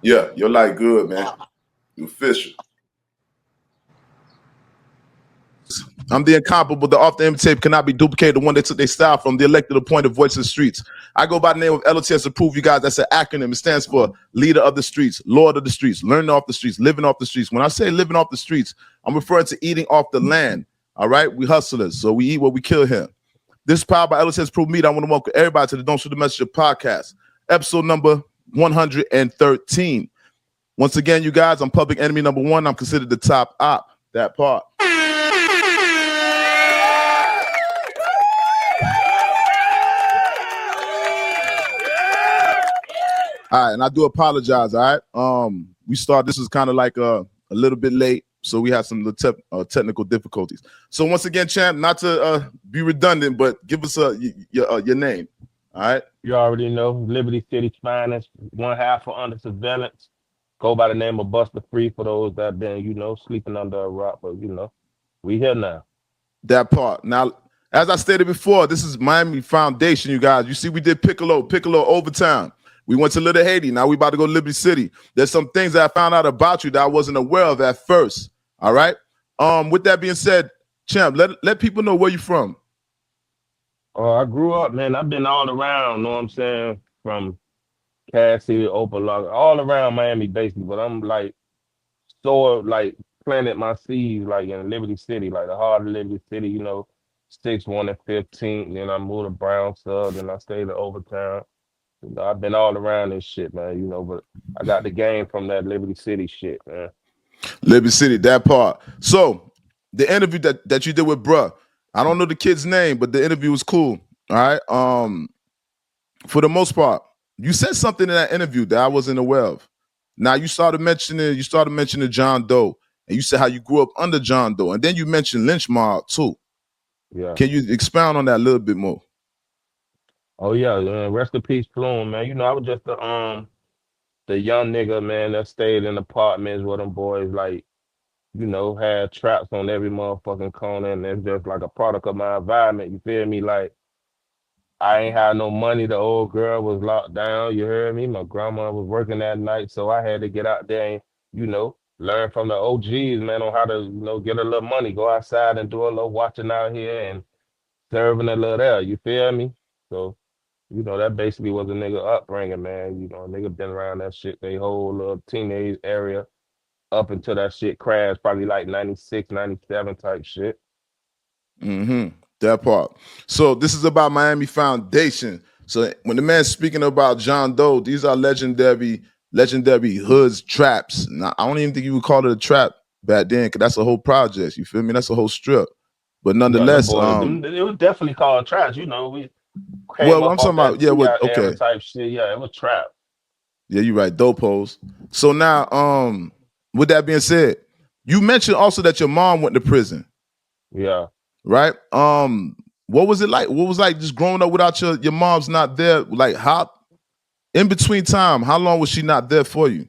Yeah, your light good, man. You official. I'm the incomparable, the off the imitate cannot be duplicated, the one that took their style from, the elected appointed voice of the streets. I go by the name of L.O.T.S to prove you guys that's an acronym. It stands for leader of the streets, lord of the streets, learning off the streets, living off the streets. When I say living off the streets, I'm referring to eating off the land. All right, we hustlers, so we eat what we kill here. This is powered by L.O.T.S Proof Media. I want to welcome everybody to the Don't Shoot the Messenger podcast, episode number 113. Once again, you guys, I'm public enemy number one. I'm considered the top op. That part. All right, and I do apologize. All right, we start. This is kind of like a little bit late, so we had some technical difficulties. So once again, champ, not to be redundant, but give us your name. All right. You already know Liberty City's finest, one half for under surveillance. Go by the name of Bustafree for those that been, sleeping under a rock, but we here now. That part. Now, as I stated before, this is Miami Foundation, you guys. You see, we did Piccolo Overtown. We went to Little Haiti. Now we about to go to Liberty City. There's some things that I found out about you that I wasn't aware of at first. All right. With that being said, champ, let people know where you're from. I grew up, man. I've been all around, know what I'm saying? From Cassie, Opa-Locka, all around Miami, basically. But I'm planted my seeds like in Liberty City, like the heart of Liberty City, 6, 1, and 15. Then I moved to Brownsville, then I stayed in Overtown. I've been all around this shit, man, but I got the game from that Liberty City shit, man. Liberty City, that part. So the interview that you did with bruh, I don't know the kid's name, but the interview was cool. All right. For the most part, you said something in that interview that I wasn't aware of. Now you started mentioning John Doe, and you said how you grew up under John Doe, and then you mentioned lynch mob too. Yeah. Can you expound on that a little bit more? Oh yeah, rest in peace, Plume, man. I was just the young nigga, man, that stayed in apartments with them boys, like, had traps on every motherfucking corner, and it's just like a product of my environment. You feel me? Like, I ain't had no money. The old girl was locked down. You heard me? My grandma was working that night, so I had to get out there and, learn from the OGs, man, on how to, get a little money, go outside and do a little watching out here and serving a little there. You feel me? So, that basically was a nigga upbringing, man. A nigga been around that shit, they whole little teenage area up until that shit crashed, probably like 96, 97 type shit. Mm-hmm. That part. So this is about Miami Foundation. So when the man's speaking about John Doe, these are legendary hoods traps. Now, I don't even think you would call it a trap back then, because that's a whole project. You feel me? That's a whole strip. But nonetheless, it was definitely called traps. We came well, up I'm talking about okay, type shit. Yeah, it was trap. Yeah, you're right. Dopos. So now, with that being said, you mentioned also that your mom went to prison. Yeah. Right. What was it like? What was like just growing up without your mom's not there? Like, how in between time, how long was she not there for you?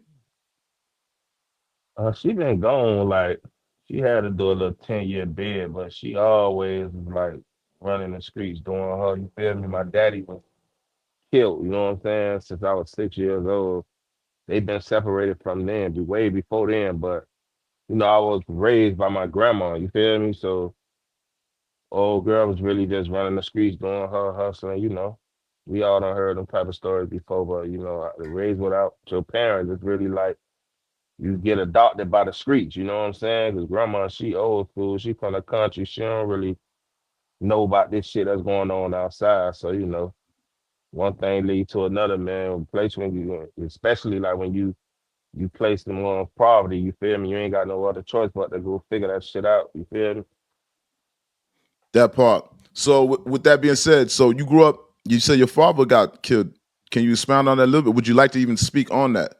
She been gone, like, she had to do a little 10-year bid, but she always was like running the streets doing her. You feel me? My daddy was killed, you know what I'm saying? Since I was 6 years old. They've been separated from then, way before then, but I was raised by my grandma, you feel me? So old girl was really just running the streets doing her hustling, We all done heard them type of stories before, but raised without your parents, it's really like you get adopted by the streets, you know what I'm saying? Because grandma, she old school, she from the country, she don't really know about this shit that's going on outside. So, one thing lead to another, man. Place when you, especially like when you place them on poverty, you feel me? You ain't got no other choice but to go figure that shit out. You feel me? That part. So with that being said, so you grew up, you said your father got killed. Can you expound on that a little bit? Would you like to even speak on that?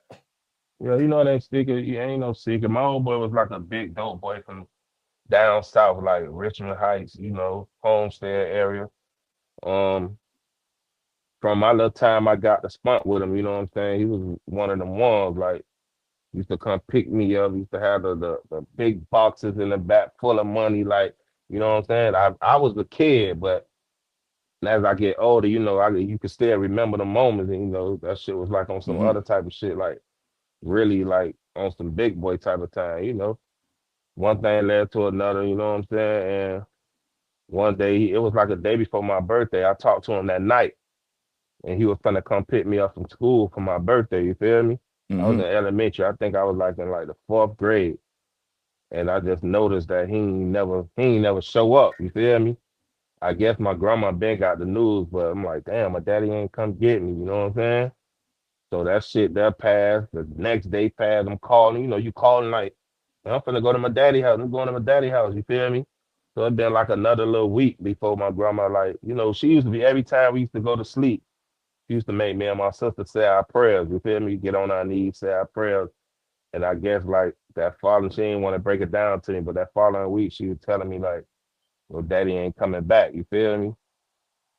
Yeah, it ain't secret. You ain't no secret. My old boy was like a big dope boy from down south, like Richmond Heights, Homestead area. From my little time I got to spunk with him, you know what I'm saying? He was one of them ones, like, used to come pick me up, used to have the big boxes in the back full of money, like, you know what I'm saying? I was a kid, but as I get older, you can still remember the moments, and that shit was like on some other type of shit, like, really like on some big boy type of time, you know. One thing led to another, you know what I'm saying? And one day, it was like a day before my birthday. I talked to him that night, and he was gonna come pick me up from school for my birthday. You feel me? I was Mm-hmm. in elementary. I think I was like in like the fourth grade, and I just noticed that he ain't never show up. You feel me? I guess my grandma been got the news, but I'm like, damn, my daddy ain't come get me. You know what I'm saying? So that shit that passed. The next day passed. I'm calling. You know, you calling like, "Man, I'm finna go to my daddy house. I'm going to my daddy house." You feel me? So it been like another little week before my grandma, like, you know, she used to be every time we used to go to sleep. She used to make me and my sister say our prayers. You feel me? Get on our knees, say our prayers. And I guess like that following, she didn't want to break it down to me, but that following week she was telling me like, "Well, daddy ain't coming back." You feel me?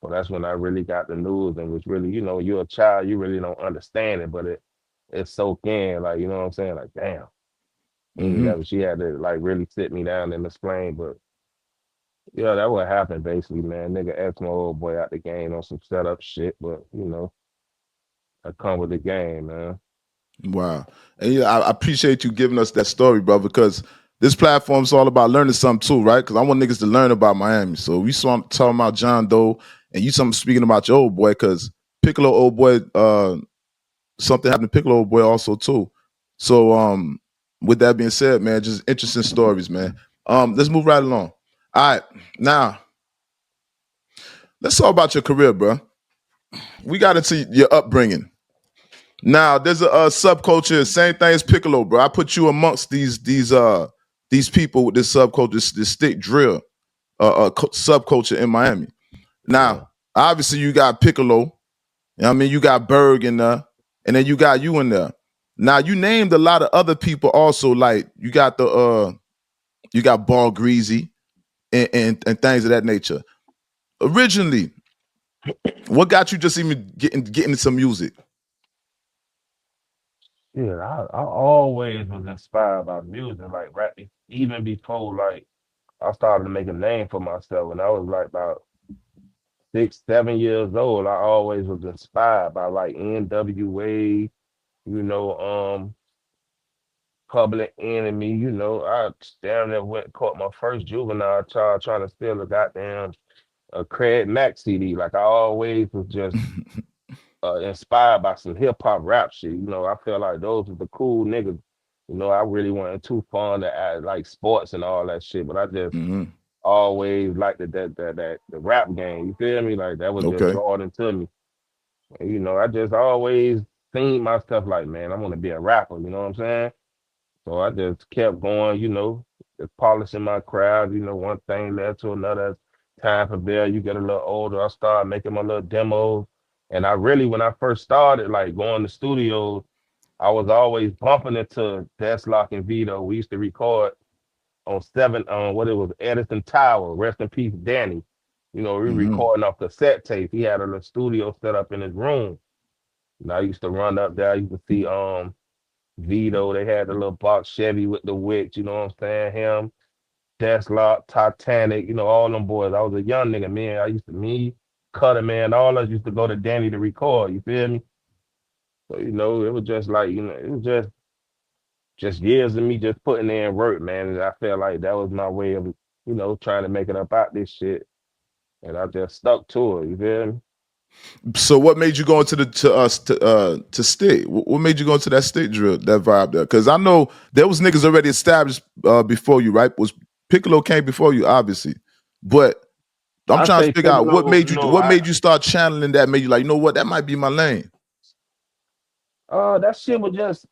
So that's when I really got the news and was really, you know, you're a child, you really don't understand it, but it soaked in, like, you know what I'm saying? Like, damn, Mm-hmm. she had to like really sit me down and explain. But yeah, that what happened basically, man. Nigga asked my old boy out the game on some setup shit, but you know, I come with the game, man. Wow. And yeah, I appreciate you giving us that story, bro, because this platform's all about learning something too, right? Because I want niggas to learn about Miami. So we saw talking about John Doe and you something speaking about your old boy, because Piccolo old boy, something happened to Piccolo old boy also too. So with that being said, man, just interesting stories, man. Let's move right along. All right. Now, let's talk about your career, bro. We got into your upbringing. Now there's a subculture, same thing as Piccolo, bro. I put you amongst these people with this subculture, this stick drill subculture in Miami. Yeah. Now, obviously, you got Piccolo. You know what I mean, you got Berg in there, and then you got you in there. Now, you named a lot of other people also. Like you got Ball Greasy and things of that nature. Originally, what got you just even getting into music? Yeah, I always was inspired by music, like rap, even before like I started to make a name for myself when I was like about 6, 7 years old. I always was inspired by like NWA, you know, Public Enemy, you know. I damn near went caught my first juvenile child trying to steal a goddamn Craig Mack CD. Like I always was just inspired by some hip hop rap shit. You know, I feel like those were the cool niggas. You know, I really wasn't too fond of like sports and all that shit, but I just Mm-hmm. always liked that the rap game. You feel me? Like that was just Okay. drawn into me. And, you know, I just always seen myself like, man, I want to be a rapper. You know what I'm saying? So I just kept going. You know, just polishing my craft. You know, one thing led to another. Time for there, you get a little older. I started making my little demos, and I really, when I first started, like going to studios, I was always bumping into Deslock and Vito. We used to record on what it was, Edison Tower. Rest in peace, Danny. You know, we Mm-hmm. recording off cassette tape. He had a little studio set up in his room. And I used to run up there. You could see Vito. They had the little box Chevy with the witch. You know what I'm saying? Him, Deslock, Titanic. You know all them boys. I was a young nigga, man. Me, Cutter, man. All us used to go to Danny to record. You feel me? So you know, it was just like it was just years of me just putting in work, man. And I felt like that was my way of, trying to make it up out this shit. And I just stuck to it. You feel me? So what made you go into the to stick? What made you go into that stick drill, that vibe there? Because I know there was niggas already established before you, right? Was Piccolo came before you, obviously, but I'm I trying to say figure out Piccolo, what made you start channeling that. Made you like, you know what, that might be my lane. that shit was just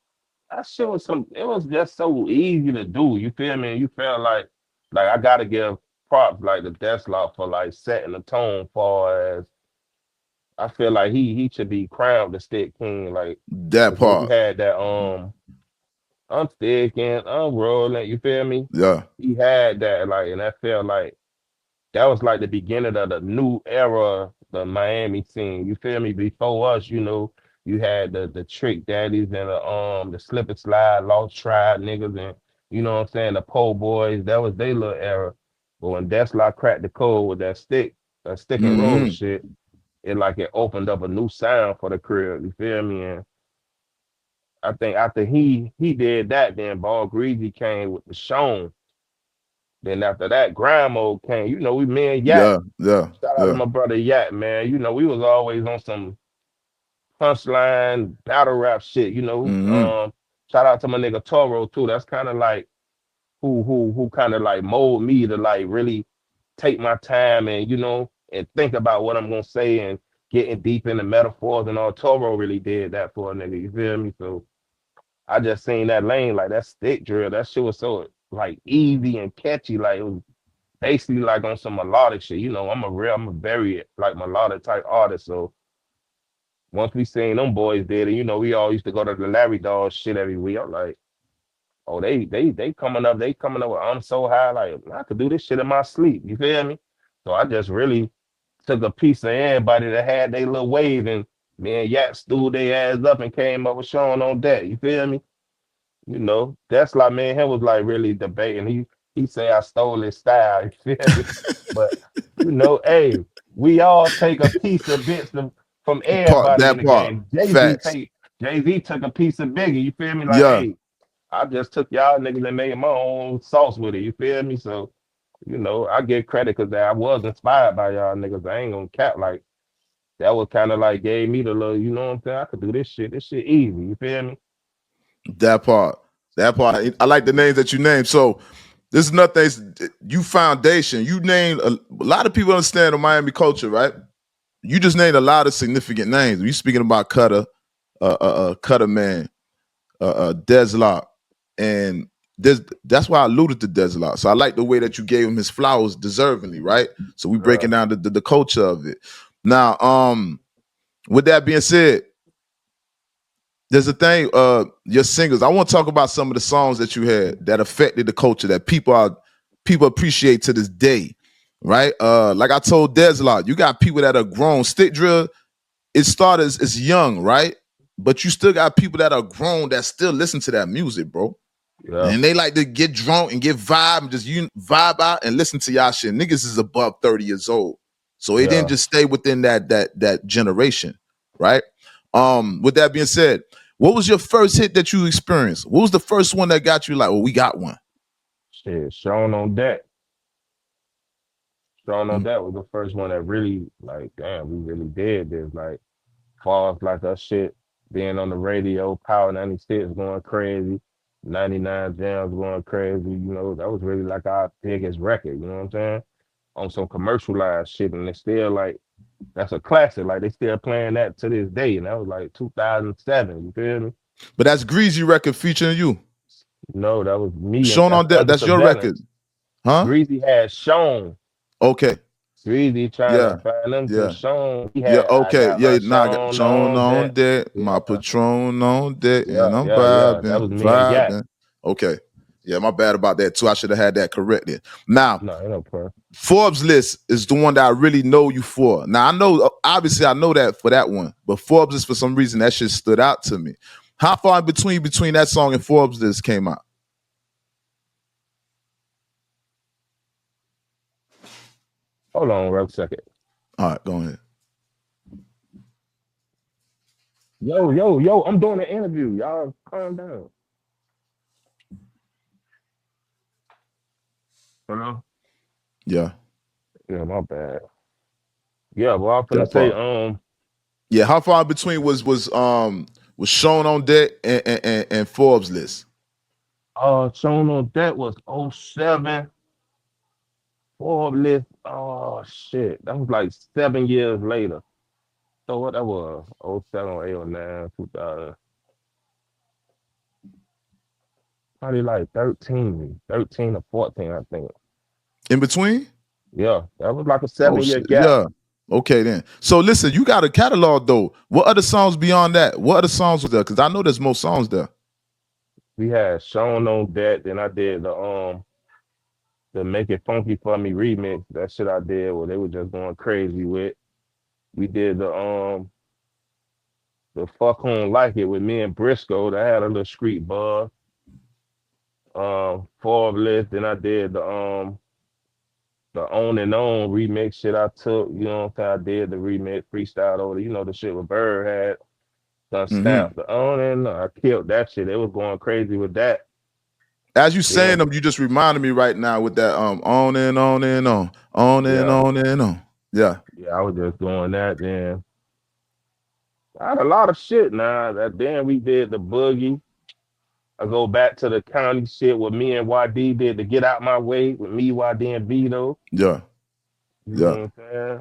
that shit was it was just so easy to do. You feel me? And you felt like I gotta give props like the Deathlock for like setting the tone for as I feel like he should be crowned the stick king. Like, That 'cause when you part, had that I'm sticking, I'm rolling, you feel me? yeah. He had that like and that felt like that was like the beginning of the new era, the Miami scene. You feel me? Before us, you had the trick daddies and the slip and slide, lost tribe niggas, and you know what I'm saying, the po boys. That was their little era. But when Desla cracked the code with that stick and roll Mm-hmm. shit, it opened up a new sound for the crib. You feel me? And I think after he did that, then Ball Greasy came with the Sean. Then after that, Grandma came. You know, we me and Yak. Yeah, yeah, Shout out to yeah. my brother Yak, man. You know, we was always on some punchline battle rap shit. You know, Hmm. shout out to my nigga Toro too. That's kind of like who kind of like mold me to like really take my time and and think about what I'm gonna say and getting deep into metaphors and all. Toro really did that for a nigga. You feel me? So I just seen that lane like that stick drill. That shit was so like easy and catchy. Like it was basically like on some melodic shit. You know, I'm a very like melodic type artist. So once we seen them boys did it, we all used to go to the Larry Dog shit every week. I'm like, oh, they coming up with I'm so high, like I could do this shit in my sleep. You feel me? So I just really took a piece of everybody that had their little wave and me and Yak stewed their ass up and came up with Sean on that. You feel me? That's like me and him was like really debating. He say I stole his style, you feel me? But hey, we all take a piece of bits from everybody in That the part. game. Facts. Jay Z took a piece of Biggie, you feel me? Like, Yeah. hey, I just took y'all niggas and made my own sauce with it, you feel me? So, I get credit because I was inspired by y'all niggas. I ain't gonna cap like that was kind of like gave me the little, you know what I'm saying? I could do this shit. This shit easy, you feel me? That part. That part. I like the names that you named. So this is nothing. You foundation. You named a lot of people understand the Miami culture, right? You just named a lot of significant names. You speaking about Cutter, Cutter Man, Des, and that's why I alluded to Des. So I like the way that you gave him his flowers deservingly, right? So we Yeah, breaking down the culture of it. Now, with that being said, there's a thing, your singles. I want to talk about some of the songs that you had that affected the culture that people appreciate to this day, right? Like I told Des, you got people that are grown. Stick drill, it started as young, right? But you still got people that are grown that still listen to that music, bro. yeah, And they like to get drunk and get vibe and just vibe out and listen to y'all shit. Niggas is above 30 years old. So it didn't yeah. just stay within that generation, right? With that being said, what was your first hit that you experienced? What was the first one that got you like, well, we got one? Shit, Sean on deck. Sean on Mm. deck was the first one that really like, damn, we really did this. Like, falls like us shit, being on the radio, Power 96 going crazy, 99 Jams going crazy. That was really like our biggest record. You know what I'm saying? On some commercialized shit, and it's still like that's a classic. Like they still playing that to this day, and that was like 2007. You feel me? But that's Greasy record featuring you. No, that was me, and Shown that's on that, under that's your record. surveillance. Huh? Greasy had Sean. Okay. Greasy trying to Yeah. find them some Yeah. Sean. He Yeah, had I okay. got Yeah, my now I got Sean Patron on on deck. deck, my Yeah, Patron on deck, and I'm yeah. That was vibing, me and Yak. vibing. Okay. Yeah, my bad about that too. I should have had that corrected. Now, No, ain't no problem. Forbes list is the one that I really know you for. Now, I know, obviously, I know that for that one, but Forbes list, for some reason, that shit stood out to me. How far in between that song and Forbes list came out? Hold on, real second. All right, go ahead. Yo, I'm doing an interview. Y'all calm down. Hello? Yeah, Yeah, my bad. Yeah, well, I'm finna that say, part. Yeah, how far in between was shown on deck and Forbes list? Sean on that was '07 Forbes list. Oh shit. That was like 7 years later. So what that was? '07, '09, 2000. Probably like 13 or 14, I think. In between? Yeah, that was like a Oh 7 year shit. gap. Yeah. Okay then. So listen, you got a catalog though. What other songs beyond that? What other songs was there? Because I know there's more songs there. We had Sean on that. Then I did the Make It Funky for Me remix. That shit I did where they were just going crazy with. We did the Fuck Home Like It with me and Briscoe that had a little street buzz. Forbes list. Then I did the On and On remix shit I took. You know what I'm saying? I did the remix freestyle over, the shit with Bird had. So I Mm-hmm. stamped the on and I killed that shit. They was going crazy with that. As you saying Then them, you just reminded me right now with that on and on and on and yeah, on and on. Yeah, yeah, I was just doing that. Then I had a lot of shit now. That then we did the boogie. I go back to the county shit with me and YD did to get out my way with me, YD and Vito. yeah, You know yeah. what I'm saying?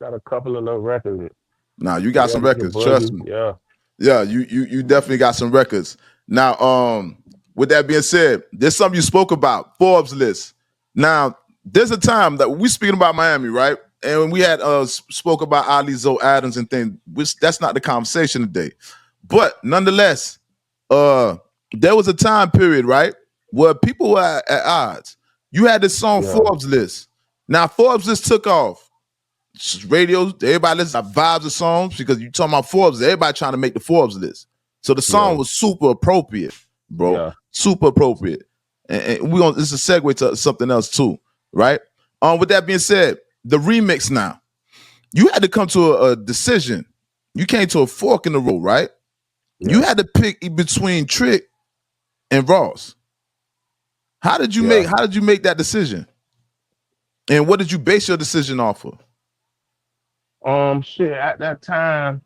Got a couple of little records. Now you got Yeah, some with the records, trust boogie. me. Yeah, Yeah, you definitely got some records. Now, with that being said, there's something you spoke about, Forbes list. Now, there's a time that we speaking about Miami, right? And we had spoke about Ali Zoe Adams and things, which that's not the conversation today. But nonetheless, uh, there was a time period, right, where people were at odds. You had this song yeah, Forbes list. Now, Forbes list took off radios, everybody listen to vibes of songs because you talking about Forbes, everybody trying to make the Forbes list. So the song yeah, was super appropriate, bro. yeah, Super appropriate. And we gonna this is a segue to something else too, right? With that being said, the remix now. You had to come to a decision. You came to a fork in the road, right? You yeah, had to pick between Trick and Ross. yeah. How did you make that decision? And what did you base your decision off of? Shit. At that time,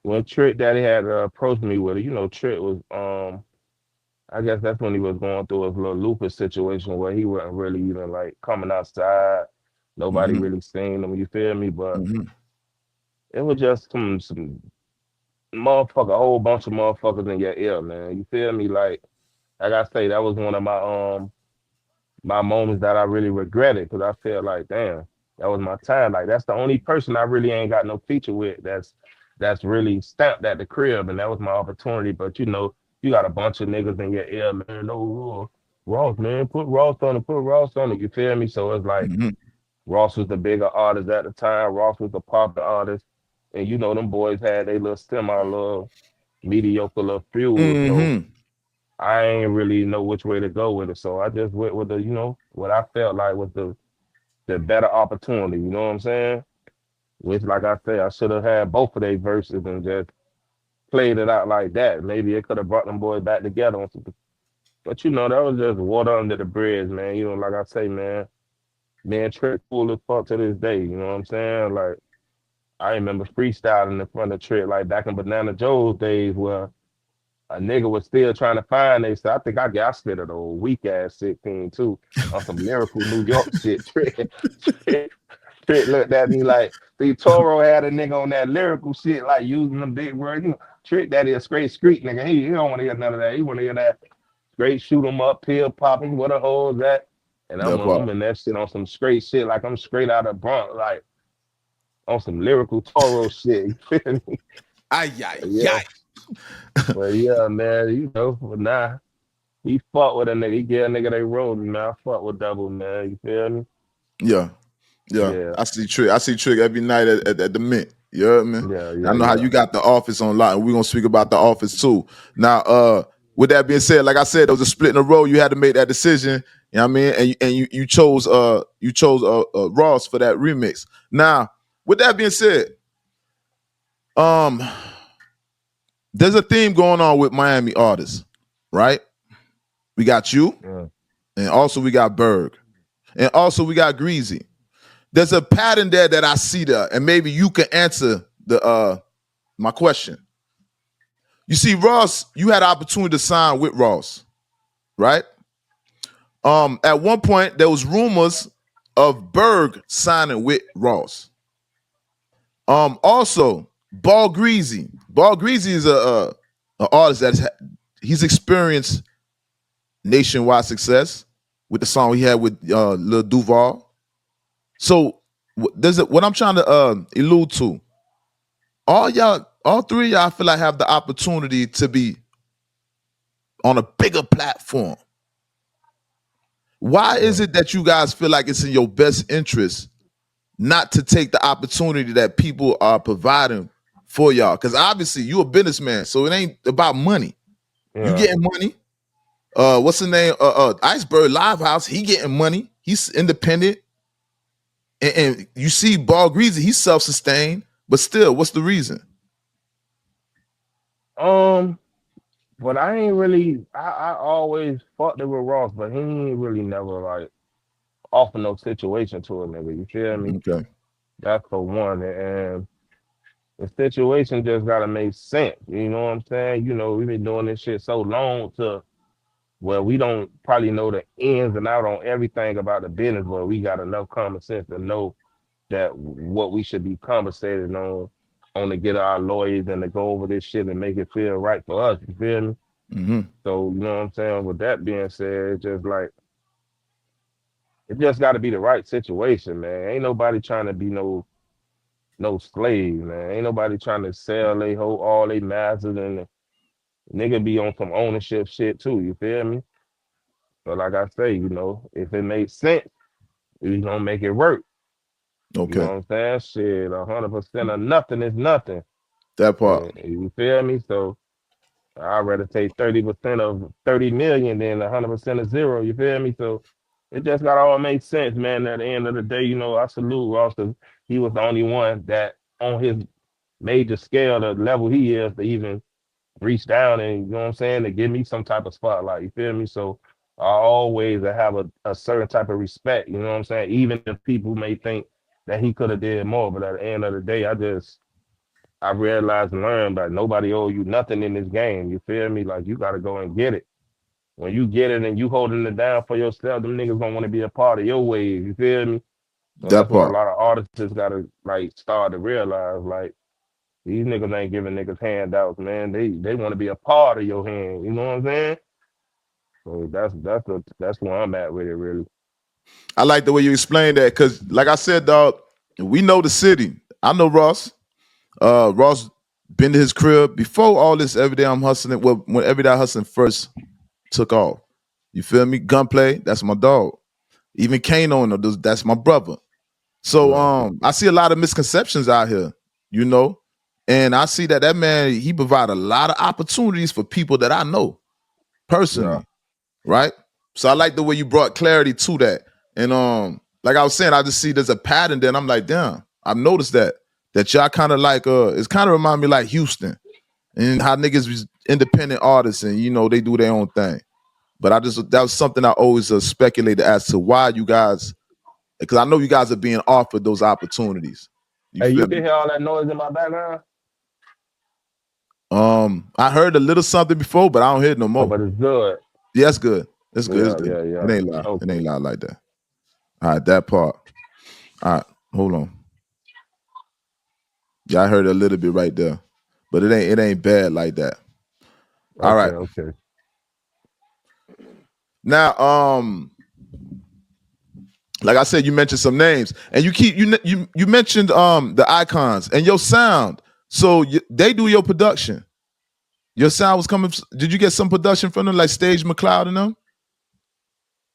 when Trick Daddy had approached me with it, Trick was I guess that's when he was going through his little lupus situation where he wasn't really even like coming outside. Nobody Mm-hmm. really seen him. You feel me? But Mm-hmm. it was just some motherfucker, a whole bunch of motherfuckers in your ear, man. You feel me? Like I say, that was one of my moments that I really regretted because I felt like, damn, that was my time. Like that's the only person I really ain't got no feature with that's really stamped at the crib, and that was my opportunity. But you got a bunch of niggas in your ear, man. No, Ross, man, put Ross on it. You feel me? So it's like Mm-hmm. Ross was the bigger artist at the time. Ross was the popular artist, and them boys had they little little mediocre little fuel. So Mm-hmm. I ain't really know which way to go with it. So I just went with what I felt like was the better opportunity. You know what I'm saying? Which, like I said, I should have had both of their verses and just played it out like that. Maybe it could have brought them boys back together on something. But that was just water under the bridge, man. Like I say, man, Trick cool as fuck to this day. You know what I'm saying? Like I remember freestyling in front of Trick, like back in Banana Joe's days, where a nigga was still trying to find they. So I think I spit it a weak ass 16 too on some lyrical New York shit. Trick looked at me like, see, Toro had a nigga on that lyrical shit, like using them big words. Trick that is straight street nigga. He don't want to hear none of that. He want to hear that straight shoot 'em up, pill popping, what a hoes at. And I'm That part. I'm in that shit on some straight shit, like I'm straight out of Bronx, like on some lyrical Toro shit. You feel me? Ay, ay, Yeah. ay. But yeah, man, but nah. He fought with a nigga. He gave a nigga they rolled, man. I fought with double, man. You feel me? Yeah, yeah. Yeah, I see Trick. I see Trick every night at the Mint. You heard me? yeah, I yeah, know how yeah. you got the office on lock, and we're gonna speak about the office too. Now, with that being said, like I said, there was a split in a row. You had to make that decision. You know what I mean? And you chose Ross for that remix. Now, with that being said, um, there's a theme going on with Miami artists, right? We got you, Yeah. and also we got Berg, and also we got Greasy. There's a pattern there that I see there, and maybe you can answer the my question. You see, Ross, you had an opportunity to sign with Ross, right? At one point there was rumors of Berg signing with Ross. Also, Ball Greasy. Ball Greasy is a artist he's experienced nationwide success with the song he had with Lil Duval. So what I'm trying to allude to, all three of y'all, I feel like have the opportunity to be on a bigger platform. Why is Yeah. it that you guys feel like it's in your best interest not to take the opportunity that people are providing for y'all? Because obviously you a businessman, so it ain't about money. You Yeah. getting money. What's the name? Iceberg Livehouse. He getting money. He's independent, and you see Ball Greasy. He's self-sustained, but still, what's the reason? Um, but I ain't really. I always fucked it with Ross, but he ain't really never like offer no situation to a nigga. You feel me? Okay. That's for one. And the situation just gotta make sense. You know what I'm saying? You know, we've been doing this shit so long to where we don't probably know the ins and out on everything about the business, but we got enough common sense to know that what we should be compensated on to get our lawyers and to go over this shit and make it feel right for us. You feel me? Mm-hmm. So you know what I'm saying? With that being said, it's just like it just gotta be the right situation, man. Ain't nobody trying to be no slave, man. Ain't nobody trying to sell they whole all they masters and nigga be on some ownership shit too. You feel me? But like I say, you know, if it makes sense, we gonna make it work. You know Okay. what I'm saying? Shit, 100% of nothing is nothing. That part. And you feel me? So I'd rather take 30% of 30 million than 100% of zero. You feel me? So it just got all make sense, man. At the end of the day, you know, I salute Ross because he was the only one that on his major scale, the level he is, to even reach down and you know what I'm saying, to give me some type of spotlight. You feel me? So I always have a certain type of respect, you know what I'm saying? Even if people may think that he could have did more, but at the end of the day, I realized and learned that nobody owe you nothing in this game. You feel me? Like you gotta go and get it. When you get it and you holding it down for yourself, them niggas gonna want to be a part of your wave. You feel me? So That that's what a part. lot of artists gotta like start to realize. Like these niggas ain't giving niggas handouts, man. They want to be a part of your hand. You know what I'm saying? So that's where I'm at with it, really. I like the way you explained that because, like I said, dog, we know the city. I know Ross. Ross been to his crib before all this every day I'm hustling. Well, when every day hustling first took off. You feel me? Gunplay, that's my dog. Even Kano, that's my brother. So Yeah, I see a lot of misconceptions out here, you know, and I see that man he provide a lot of opportunities for people that I know yeah. personally, right? So I like the way you brought clarity to that, and like I was saying, I just see there's a pattern. Then I'm like, damn, I've noticed that y'all kind of like it's kind of remind me like Houston and how niggas was independent artists and you know they do their own thing. But that was something I always speculated as to why you guys, because I know you guys are being offered those opportunities. You Hey, you feel can me? hear all that noise in my background? I heard a little something before, but I don't hear it no Oh, more. but it's good. Yeah, it's good. It's good. It's Yeah, good. yeah, It yeah. ain't loud. It Okay. ain't loud like that. All right, that part. All right, hold on. Yeah, I heard a little bit right there, but it ain't bad like that. All Okay, right. okay. Now, like I said, you mentioned some names, and you mentioned the icons and your sound. So they do your production. Your sound was coming. Did you get some production from them, like Stage McLeod and them?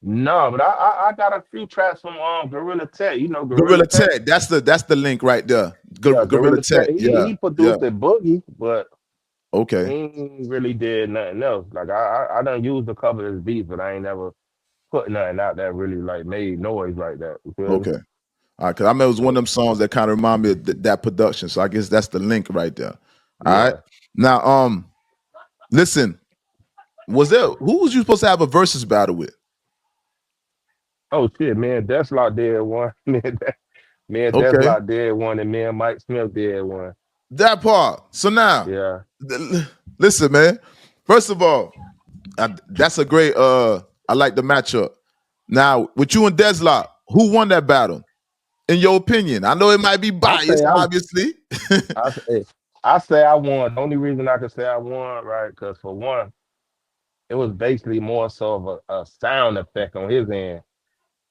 No, but I got a few tracks from Gorilla Tech. You know Gorilla Gorilla Tech? Tech. That's the link right there. Yeah, Gorilla Gorilla Tech. Tech. Yeah. He Yeah. produced the Boogie, but he Okay. ain't really did nothing else. Like I done used a couple of his beats, but I ain't never put nothing out that really like made noise like that. You feel me? Okay. All right. Cause I remember it was one of So, them songs that kind of remind me of that production. So I guess that's the link right there. All right. yeah. Now, listen. Who was you supposed to have a versus battle with? Oh shit, man, That's Lot did one. That's Okay. Lot did one, and me and Mike Smith did one. That part. So now, Yeah. listen, man. First of all, that's a great. I like the matchup. Now, with you and Deslot, who won that battle? In your opinion, I know it might be I say biased, I obviously. I say I say I won. The only reason I can say I won, right? Because for one, it was basically more so of a sound effect on his end.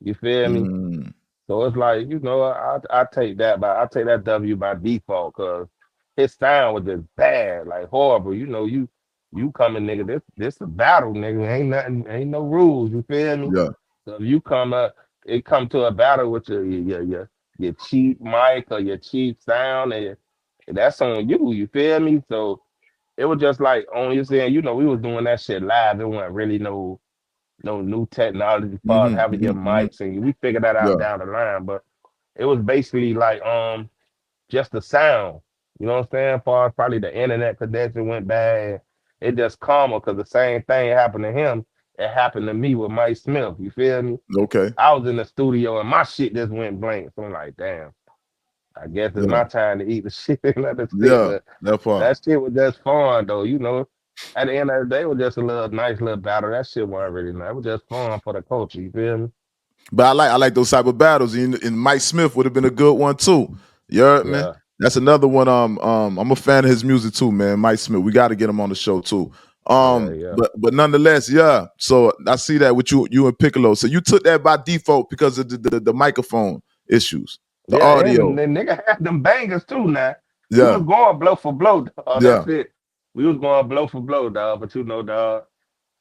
You feel me? Mm, So it's like, I take that W by default because his sound was just bad, like horrible. You coming, nigga, this a battle, nigga. Ain't nothing, ain't no rules, you feel me? yeah. So if you come to a battle with your cheap mic or your cheap sound, and that's on you, you feel me? So it was just like on you saying, we was doing that shit live. It wasn't really no new technology as far as Hmm, having your hmm, hmm. mics, and we figured that out Yeah. down the line. But it was basically like just the sound. You know what I'm saying? Far as probably the internet connection went bad. It just calmer because the same thing happened to him. It happened to me with Mike Smith. You feel me? Okay. I was in the studio and my shit just went blank. So I'm like, damn, I guess it's Yeah. my time to eat the shit and let it stick. Yeah. But That part. that shit was just fun though, you know. At the end of the day, it was just a little nice little battle. That shit wasn't really nice. It was just fun for the culture, you feel me? But I like those type of battles. And Mike Smith would have been a good one too. You heard me? Yeah, That's another one. I'm a fan of his music too, man. Mike Smith. We got to get him on the show too. yeah. But nonetheless, yeah. So I see that with you and Piccolo. So you took that by default because of the microphone issues, the Yeah, and audio. the nigga had them bangers too now. We was Yeah, going blow for blow, dog. yeah, That's it. We was going blow for blow, dog. But you know, dog,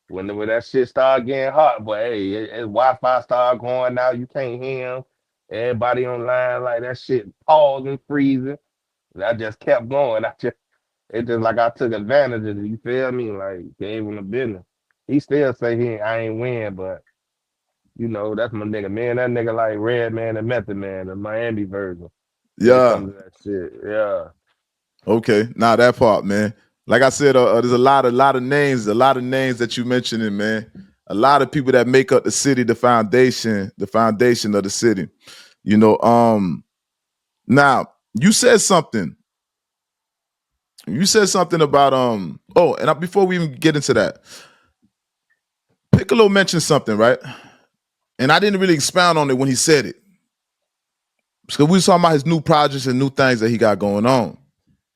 when that shit started getting hot, but hey, Wi-Fi started going out, you can't hear him. Everybody online like that shit pausing, freezing. And I just kept going. It just like I took advantage of it. You feel me? Like gave him the business. He still say I ain't win, but you know that's my nigga. Man, that nigga like Red Man and Method Man, the Miami version. When it yeah. comes to that shit, yeah, Okay, now that part, man. Like I said, there's a lot of names that you mentioning, man. A lot of people that make up the city, the foundation of the city. You know, now you said something. You said something about Oh, and before we even get into that, Piccolo mentioned something, right? And I didn't really expound on it when he said it because we was talking about his new projects and new things that he got going on.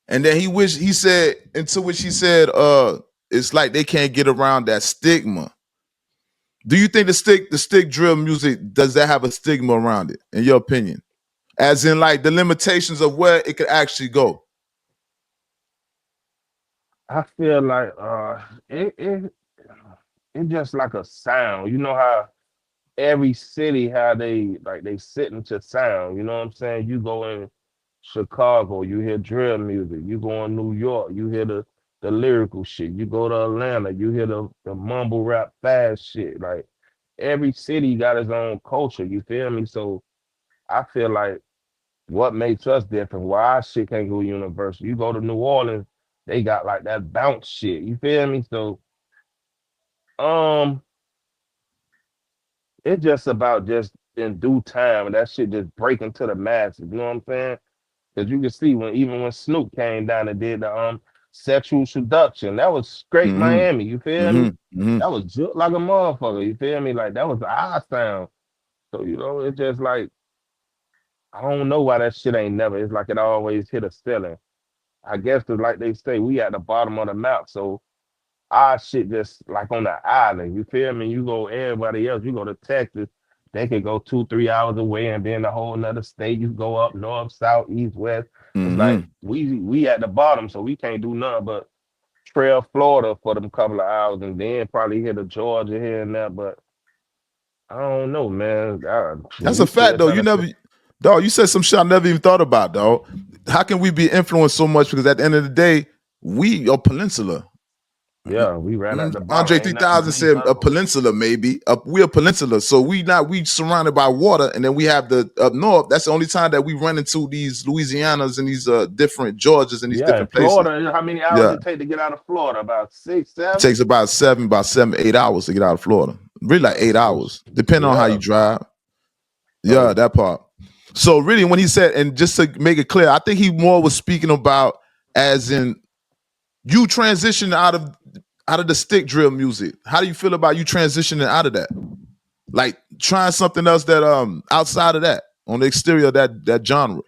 And then he said, into which he said, it's like they can't get around that stigma. Do you think the stick drill music, does that have a stigma around it, in your opinion? As in like the limitations of where it could actually go. I feel like it just like a sound. You know how every city how they sit into sound. You know what I'm saying? You go in Chicago, you hear drill music. You go in New York, you hear the lyrical shit. You go to Atlanta, you hear the mumble rap fast shit. Like every city got its own culture. You feel me? So I feel like what makes us different, why our shit can't go universal. You go to New Orleans, they got like that bounce shit. You feel me? So um it's just about just in due time and that shit just breaking to the masses. You know what I'm saying? Because you can see when Snoop came down and did the sexual seduction, that was straight Mm-hmm. Miami. You feel me? Mm-hmm. Mm-hmm. That was just like a motherfucker. You feel me? Like that was our sound. So you know, it's just like I don't know why that shit ain't never. It's like it always hit a ceiling. I guess 'cause like they say, we at the bottom of the map. So our shit just like on the island. You feel me? You go everybody else. You go to Texas, they could go 2, 3 hours away and be in a whole nother state. You go up north, south, east, west. It's like Mm-hmm. we at the bottom, so we can't do nothing but trail Florida for them couple of hours and then probably hit a Georgia here and there. But I don't know, man. That's a We fact still though. trying You to never, dog. You said some shit I never even thought about, dog. How can we be influenced so much? Because at the end of the day, we are peninsula. yeah, we right at the bottom. Andre Ain't nothing 3000 beneath said us. a peninsula, maybe. We're a peninsula, so we surrounded by water, and then we have the up north. That's the only time that we run into these Louisianas and these different Georgias and these Yeah, in different places. Florida, how many hours Yeah, it take to get out of Florida? About six, it seven? takes about 7, 8 hours to get out of Florida. Really, like Yeah, 8 hours, depending on how you yeah. drive. Yeah, So that part. So really, when he said, and just to make it clear, I think he more was speaking about as in you transition out of the stick drill music. How do you feel about you transitioning out of that? Like trying something else that outside of that, on the exterior of that genre.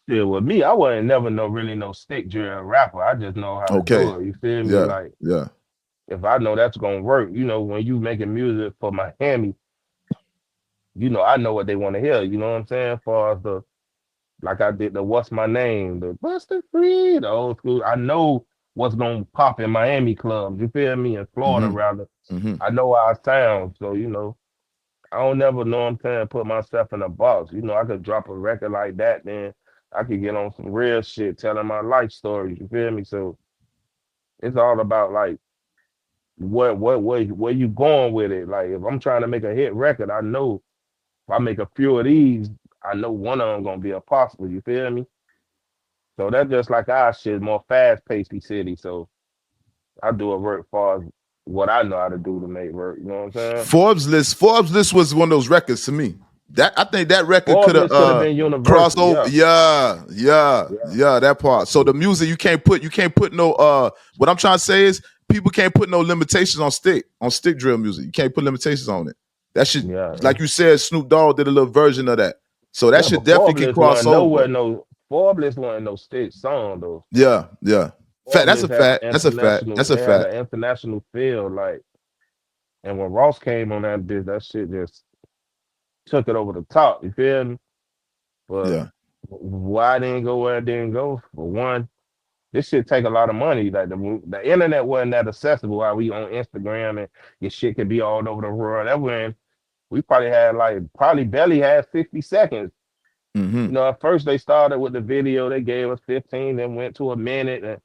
yeah, with me, I wasn't never really no stick drill rapper. I just know how to Okay. do it. You feel me? Yeah. Like Yeah. if I know that's gonna work, you know, when you making music for Miami, you know, I know what they want to hear. You know what I'm saying? For the like I did the What's My Name, the Bustafree, the old school. I know what's gonna pop in Miami clubs. You feel me? In Florida Mm-hmm. rather. Mm-hmm. I know how I sound. So, you know, I don't never know what I'm saying, put myself in a box. You know, I could drop a record like that, then I could get on some real shit, telling my life stories. You feel me? So it's all about like where you going with it. Like if I'm trying to make a hit record, I know if I make a few of these, I know one of them gonna be a possible. You feel me? So that's just like our shit, more fast paced city. So I do it work far as what I know how to do to make work. You know what I'm saying? Forbes list was one of those records to me. That I think that record could Forbes have list could have been crossed universal. over. Yeah, yeah, Yeah, that part. So the definitely. music you can't put no what I'm trying to say is people can't put no limitations on stick drill music. You can't put limitations on it. That should, Yeah, like you said, Snoop Dogg did a little version of that. So that yeah. should But definitely Forbes can list cross wasn't over. nowhere. No Forbes list wasn't no state song though. Yeah, yeah. Fact, Forbes that's a list had an fact. That's a fact. international. That's a They had fact. an international feel. Like, and when Ross came on that bitch, that shit just took it over the top. You feel me? But Yeah. why I didn't go where I didn't go? For one, this shit take a lot of money. Like the internet wasn't that accessible. While we on Instagram and your shit could be all over the world. That when we probably had probably barely had 60 seconds. Mm-hmm. You know, at first they started with the video, they gave us 15, then went to a minute, and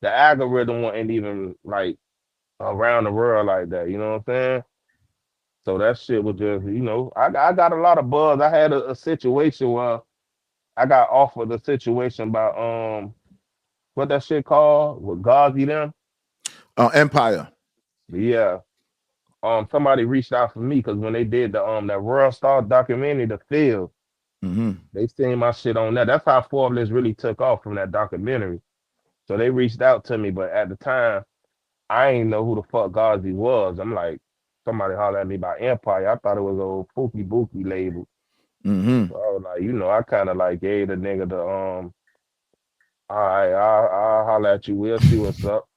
the algorithm wasn't even like around the world like that. You know what I'm saying? So that shit was just, I got a lot of buzz. I had a situation where I got offered a situation about what that shit called with Ghazi them. Empire. Yeah. Somebody reached out for me because when they did the that World Star documentary, The Field, Mm-hmm. they seen my shit on that. That's how Forbes really took off from that documentary. So they reached out to me, but at the time, I ain't know who the fuck Ghazi was. I'm like, somebody hollered at me about Empire. I thought it was a old Pookie Bookie label. Mm-hmm. So I was like, I kind of like gave the nigga the all right, I'll holler at you. We'll see what's up.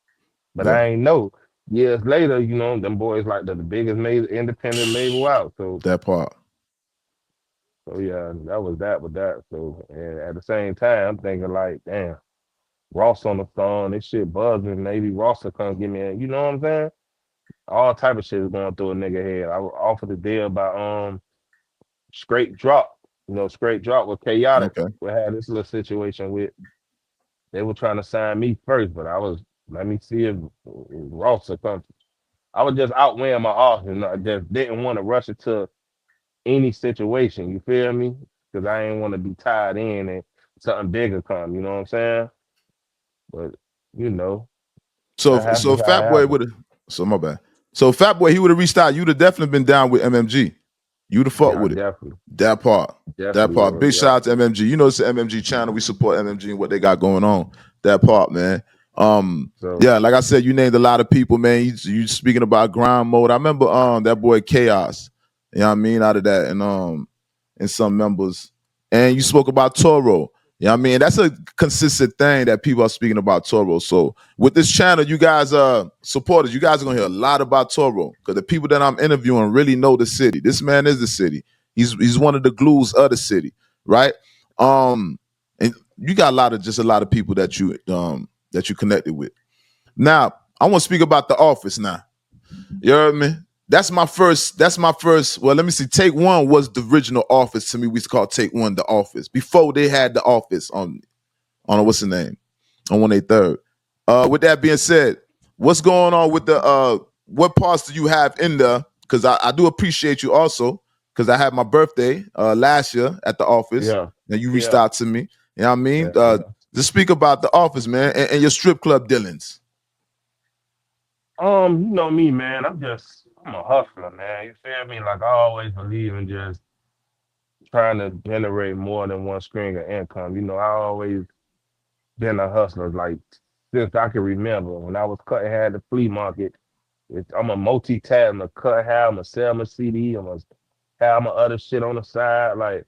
But Yeah. I ain't know. Years later, them boys like the biggest independent label out. That part. So yeah, that was that with that. So and at the same time, I'm thinking like, damn, Ross on the song, this shit buzzing. Maybe Ross will come give me you know what I'm saying? All type of shit is going through a nigga head. I was offered a deal by Straight Drop. Straight Drop with Chaotic. Okay. We had this little situation with they were trying to sign me first, but I was let me see if Ross will come. I was just outweighing my options. I just didn't want to rush it to any situation. You feel me? Because I ain't want to be tied in and something bigger come. You know what I'm saying? But you know So that so happens if how it Fat Boy happens. would have so my bad. So if Fat Boy he would have reached out, you'd have definitely been down with MMG. You'd have fought Yeah, I with it. definitely, That part. That definitely part. would. Big Yeah. shout out to MMG. You know it's the MMG channel. We support MMG and what they got going on. That part, man. So Yeah, like I said, you named a lot of people, man. You speaking about grind mode. I remember that boy Chaos. You know what I mean? Out of that and some members. And you spoke about Toro. You know what I mean? That's a consistent thing that people are speaking about Toro. So with this channel, you guys supporters, you guys are gonna hear a lot about Toro. Because the people that I'm interviewing really know the city. This man is the city. He's one of the glues of the city, right? And you got a lot of people that you connected with. Now, I want to speak about the office now. You heard me? That's my first. Well, let me see. Take One was the original office to me. We used to call Take One the office. Before they had the office on what's the name? On 183rd. With that being said, what's going on with the what parts do you have in there? Because I do appreciate you also, because I had my birthday last year at the office, yeah, and you reached yeah, out to me. You know what I mean? yeah, yeah. Just speak about the office, man, and your strip club dealings. You know me, man. I'm a hustler, man. You feel me? Like I always believe in just trying to generate more than one stream of income. I always been a hustler, like since I can remember. When I was cutting hair at the flea market, I'm a multi-tat. I'm a cut hair. I'm a sell my CD. I'm a have my other shit on the side. Like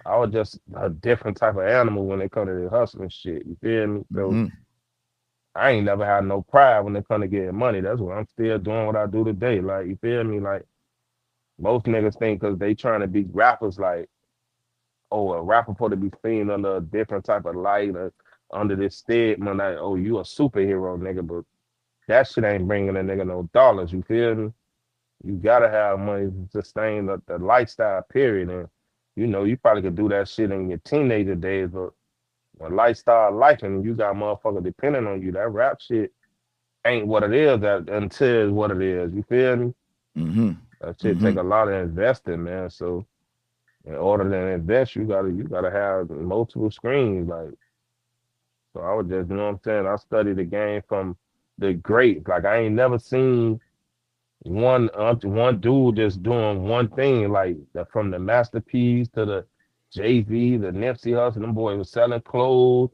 I was just a different type of animal when it comes to the hustling shit. You feel me? So Mm-hmm. I ain't never had no pride when it come to getting money. That's what I'm still doing what I do today. Like you feel me? Like most niggas think because they trying to be rappers, like oh, a rapper supposed to be seen under a different type of light or under this stigma, like oh, you a superhero, nigga. But that shit ain't bringing a nigga no dollars. You feel me? You gotta have money to sustain the lifestyle. Period. And you probably could do that shit in your teenager days, but when lifestyle life and you got motherfucker depending on you, that rap shit ain't what it is until it's what it is. You feel me? Mm-hmm. That shit Mm-hmm. take a lot of investing, man. So in order to invest, you gotta have multiple screens. Like So I was just, you know what I'm saying? I studied the game from the greats. Like I ain't never seen one dude just doing one thing like from the masterpiece to the Jay-Z, the Nipsey Hussle. Them boys was selling clothes,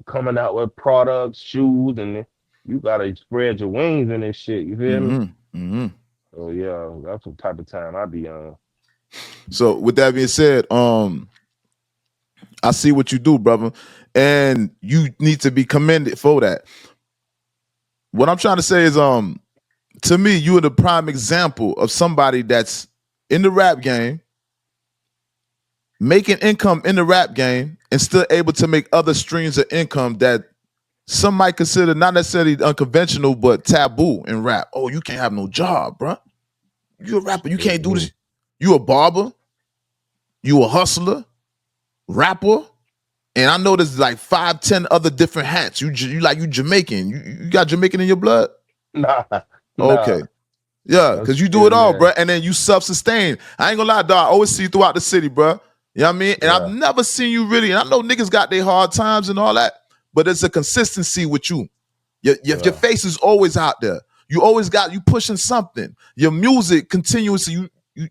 coming out with products, shoes, and you gotta spread your wings in this shit. You feel me? Mm-hmm. Mm-hmm. So yeah, that's the type of time I be on. So with that being said, I see what you do, brother, and you need to be commended for that. What I'm trying to say is, to me, you are the prime example of somebody that's in the rap game, making income in the rap game, and still able to make other streams of income that some might consider not necessarily unconventional, but taboo in rap. Oh, you can't have no job, bro. You a rapper. You can't do this. You a barber. You a hustler, rapper. And I know there's like 5, 10 other different hats. You Jamaican. You got Jamaican in your blood? Nah, Okay. nah. Yeah, That's because you do shit, it all, bro. man. And then you self-sustain. I ain't gonna lie, dog. I always see you throughout the city, bro. You know what I mean? And I've Yeah, never seen you really, and I know niggas got their hard times and all that, but there's a consistency with you. Your yeah, face is always out there. You always got you pushing something. Your music continuously, you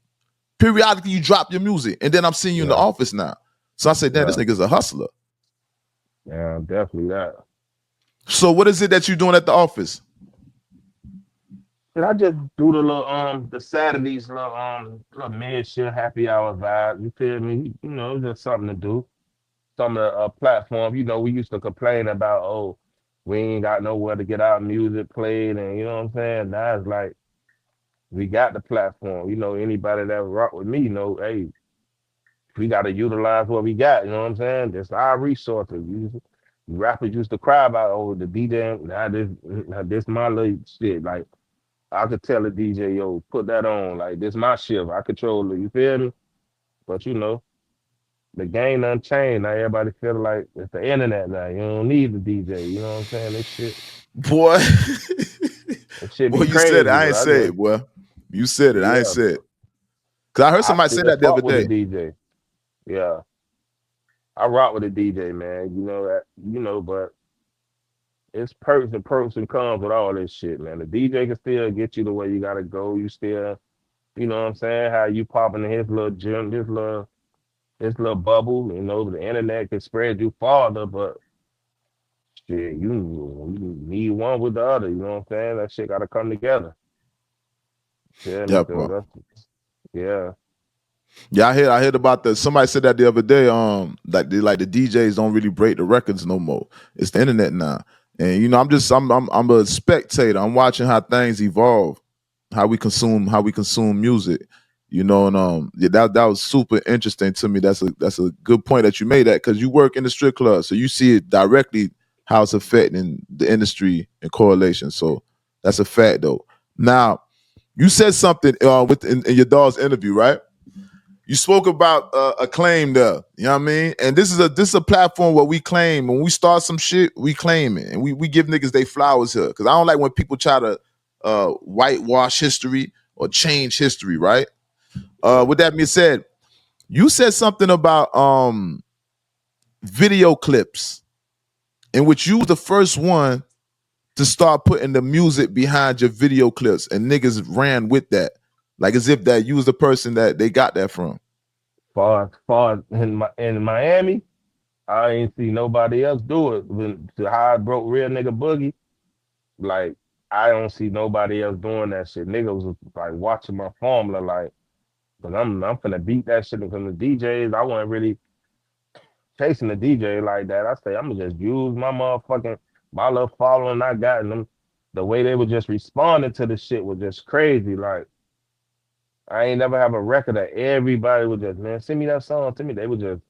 periodically you drop your music. And then I'm seeing you in the yeah, office now. So I said, damn, this yeah, nigga's a hustler. yeah, definitely that. So what is it that you're doing at the office? And I just do the Saturdays little mid shit happy hour vibe. You feel me? You know, it's just something to do. Some of the platform. You know, we used to complain about, oh, we ain't got nowhere to get our music played, and you know what I'm saying. Now it's like we got the platform. You know, anybody that rock with me, know, hey, we got to utilize what we got. You know what I'm saying? That's our resources. Rappers used to cry about, oh, the DJ. Now this my little shit. Like I could tell the DJ, yo, put that on. Like this my shift. I control it. You feel me? But you know, the game unchained. Now everybody feel like it's the internet now. You don't need the DJ. You know what I'm saying? Boy. This shit Boy, be you said it. crazy, I but ain't I say just it, boy. You said it. I ain't yeah, said it. Cause I heard I somebody say still that the other fuck with the day. DJ. Yeah. I rock with the DJ, man. You know that, but it's perks and pros and cons with all this shit, man. The DJ can still get you the way you gotta go. You still, you know what I'm saying? How you popping in his little gym, this little bubble, the internet can spread you farther, but shit, you need one with the other, you know what I'm saying? That shit gotta come together. Yeah, me Yeah, so bro. yeah. Yeah, I heard about that. Somebody said that the other day. Like the DJs don't really break the records no more. It's the internet now, and I'm a spectator. I'm watching how things evolve, how we consume music. And yeah, that was super interesting to me. That's a good point that you made that because you work in the strip club, so you see it directly how it's affecting the industry and correlation. So that's a fact though. Now you said something in your dog's interview, right? You spoke about a claim there. You know what I mean? And this is a platform where we claim when we start some shit, we claim it, and we give niggas they flowers here. Because I don't like when people try to whitewash history or change history. Right? Yeah. With that being said, you said something about video clips, in which you was the first one to start putting the music behind your video clips, and niggas ran with that, like as if that you was the person that they got that from. Far in Miami, I ain't see nobody else do it. When to how I broke real nigga boogie, like I don't see nobody else doing that shit. Niggas was like watching my formula, like, cause I'm finna beat that shit from the DJs. I wasn't really chasing the DJ like that. I say I'm gonna just use my little following I got, and them the way they were just responding to the shit was just crazy. Like I ain't never have a record that everybody would just, man, send me that song to me. They would just,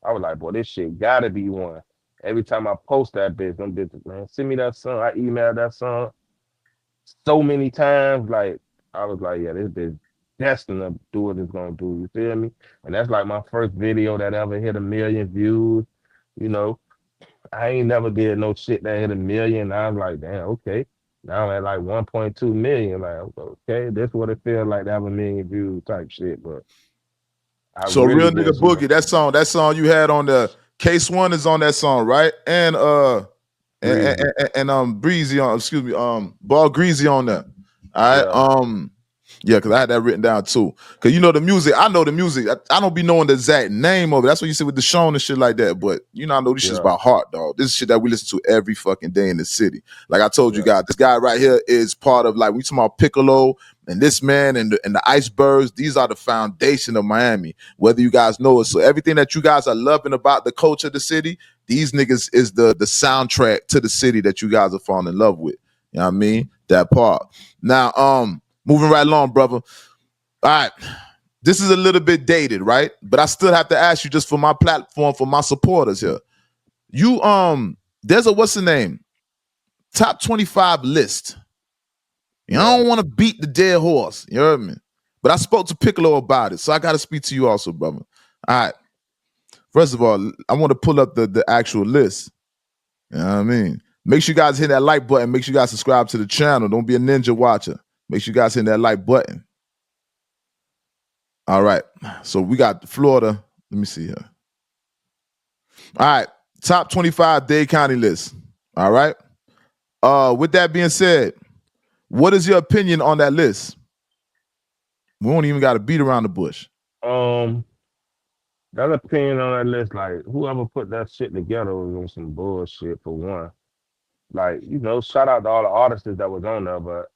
I was like, boy, this shit gotta be one. Every time I post that bitch, them bitches, man, send me that song. I emailed that song so many times. Like, I was like, yeah, this bitch destined to do what it's gonna do. You feel me? And that's like my first video that ever hit 1 million views. You know, I ain't never did no shit that hit 1 million. I was like, damn, okay. Now I'm at like 1.2 million. Like, okay, this what it feels like to have 1 million views type shit. But I So real really nigga just, boogie, that song you had on the Case One is on that song, right? And Breezy. Breezy on, excuse me, Ball Greasy on there. All right. Yeah. Yeah, because I had that written down too. Because you know the music, I know the music. I don't be knowing the exact name of it. That's what you see with the Deshaun and shit like that. But you know, I know this shit's Yeah. by heart, dog. This is shit that we listen to every fucking day in the city. Like I told you Yeah. guys, this guy right here is part of, like, we talking about Piccolo and this man and the Icebergs. These are the foundation of Miami, whether you guys know it. So everything that you guys are loving about the culture of the city, these niggas is the soundtrack to the city that you guys are falling in love with. You know what I mean? That part. Now, moving right along, brother. All right. This is a little bit dated, right? But I still have to ask you, just for my platform, for my supporters here. You there's a, what's the name? Top 25 list. You Yeah. don't want to beat the dead horse. You heard me? But I spoke to Piccolo about it, so I gotta speak to you also, brother. All right. First of all, I want to pull up the actual list. You know what I mean? Make sure you guys hit that like button. Make sure you guys subscribe to the channel. Don't be a ninja watcher. Make sure you guys hit that like button. All right. So we got Florida. Let me see here. All right. Top 25 Dade County list. All right. With that being said, what is your opinion on that list? We don't even got to beat around the bush. That opinion on that list, like whoever put that shit together was on some bullshit for one. Like, shout out to all the artists that was on there, but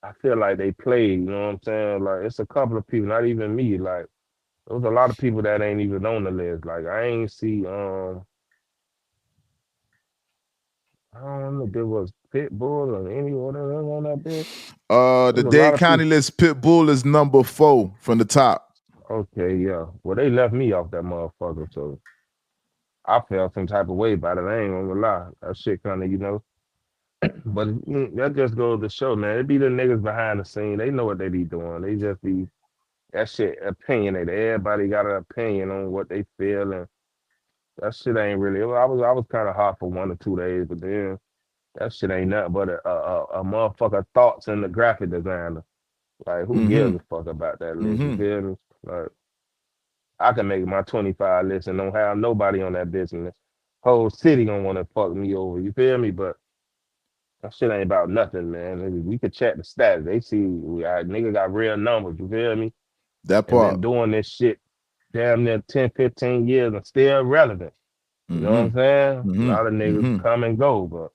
I feel like they played, you know what I'm saying? Like, it's a couple of people, not even me. Like, there was a lot of people that ain't even on the list. Like, I ain't see I don't know if there was Pitbull or any whatever on that bitch. The There's a lot Dade of County people. list, Pitbull is number 4 from the top. Okay, yeah. Well, they left me off that motherfucker, so I felt some type of way about it. I ain't gonna lie. That shit kind of. But that just goes to show, man. It be the niggas behind the scene. They know what they be doing. They just be that shit opinionated. Everybody got an opinion on what they feel, and that shit ain't really. I was kind of hot for 1 or 2 days, but then that shit ain't nothing but a motherfucker thoughts and the graphic designer. Like, who gives a fuck about that list? You feel me? Like, I can make my 25 list and don't have nobody on that business. Whole city don't want to fuck me over. You feel me? But that shit ain't about nothing, man. We could check the stats. They see nigga got real numbers. You feel me? That And part. been doing this shit damn near 10, 15 years and still relevant. You know what I'm saying? A lot of niggas come and go, but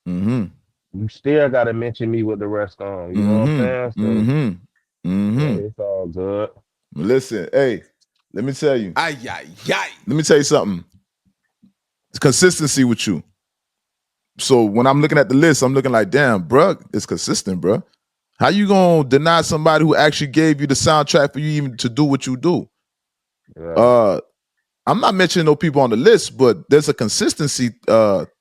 you still got to mention me with the rest on. You know what I'm saying? So it's all good. Listen, hey, let me tell you. Ay, ay, ay. Let me tell you something. It's consistency with you. So when I'm looking at the list, I'm looking like, damn, bruh, it's consistent, bruh. How you gonna deny somebody who actually gave you the soundtrack for you even to do what you do? Yeah. I'm not mentioning no people on the list, but there's a consistency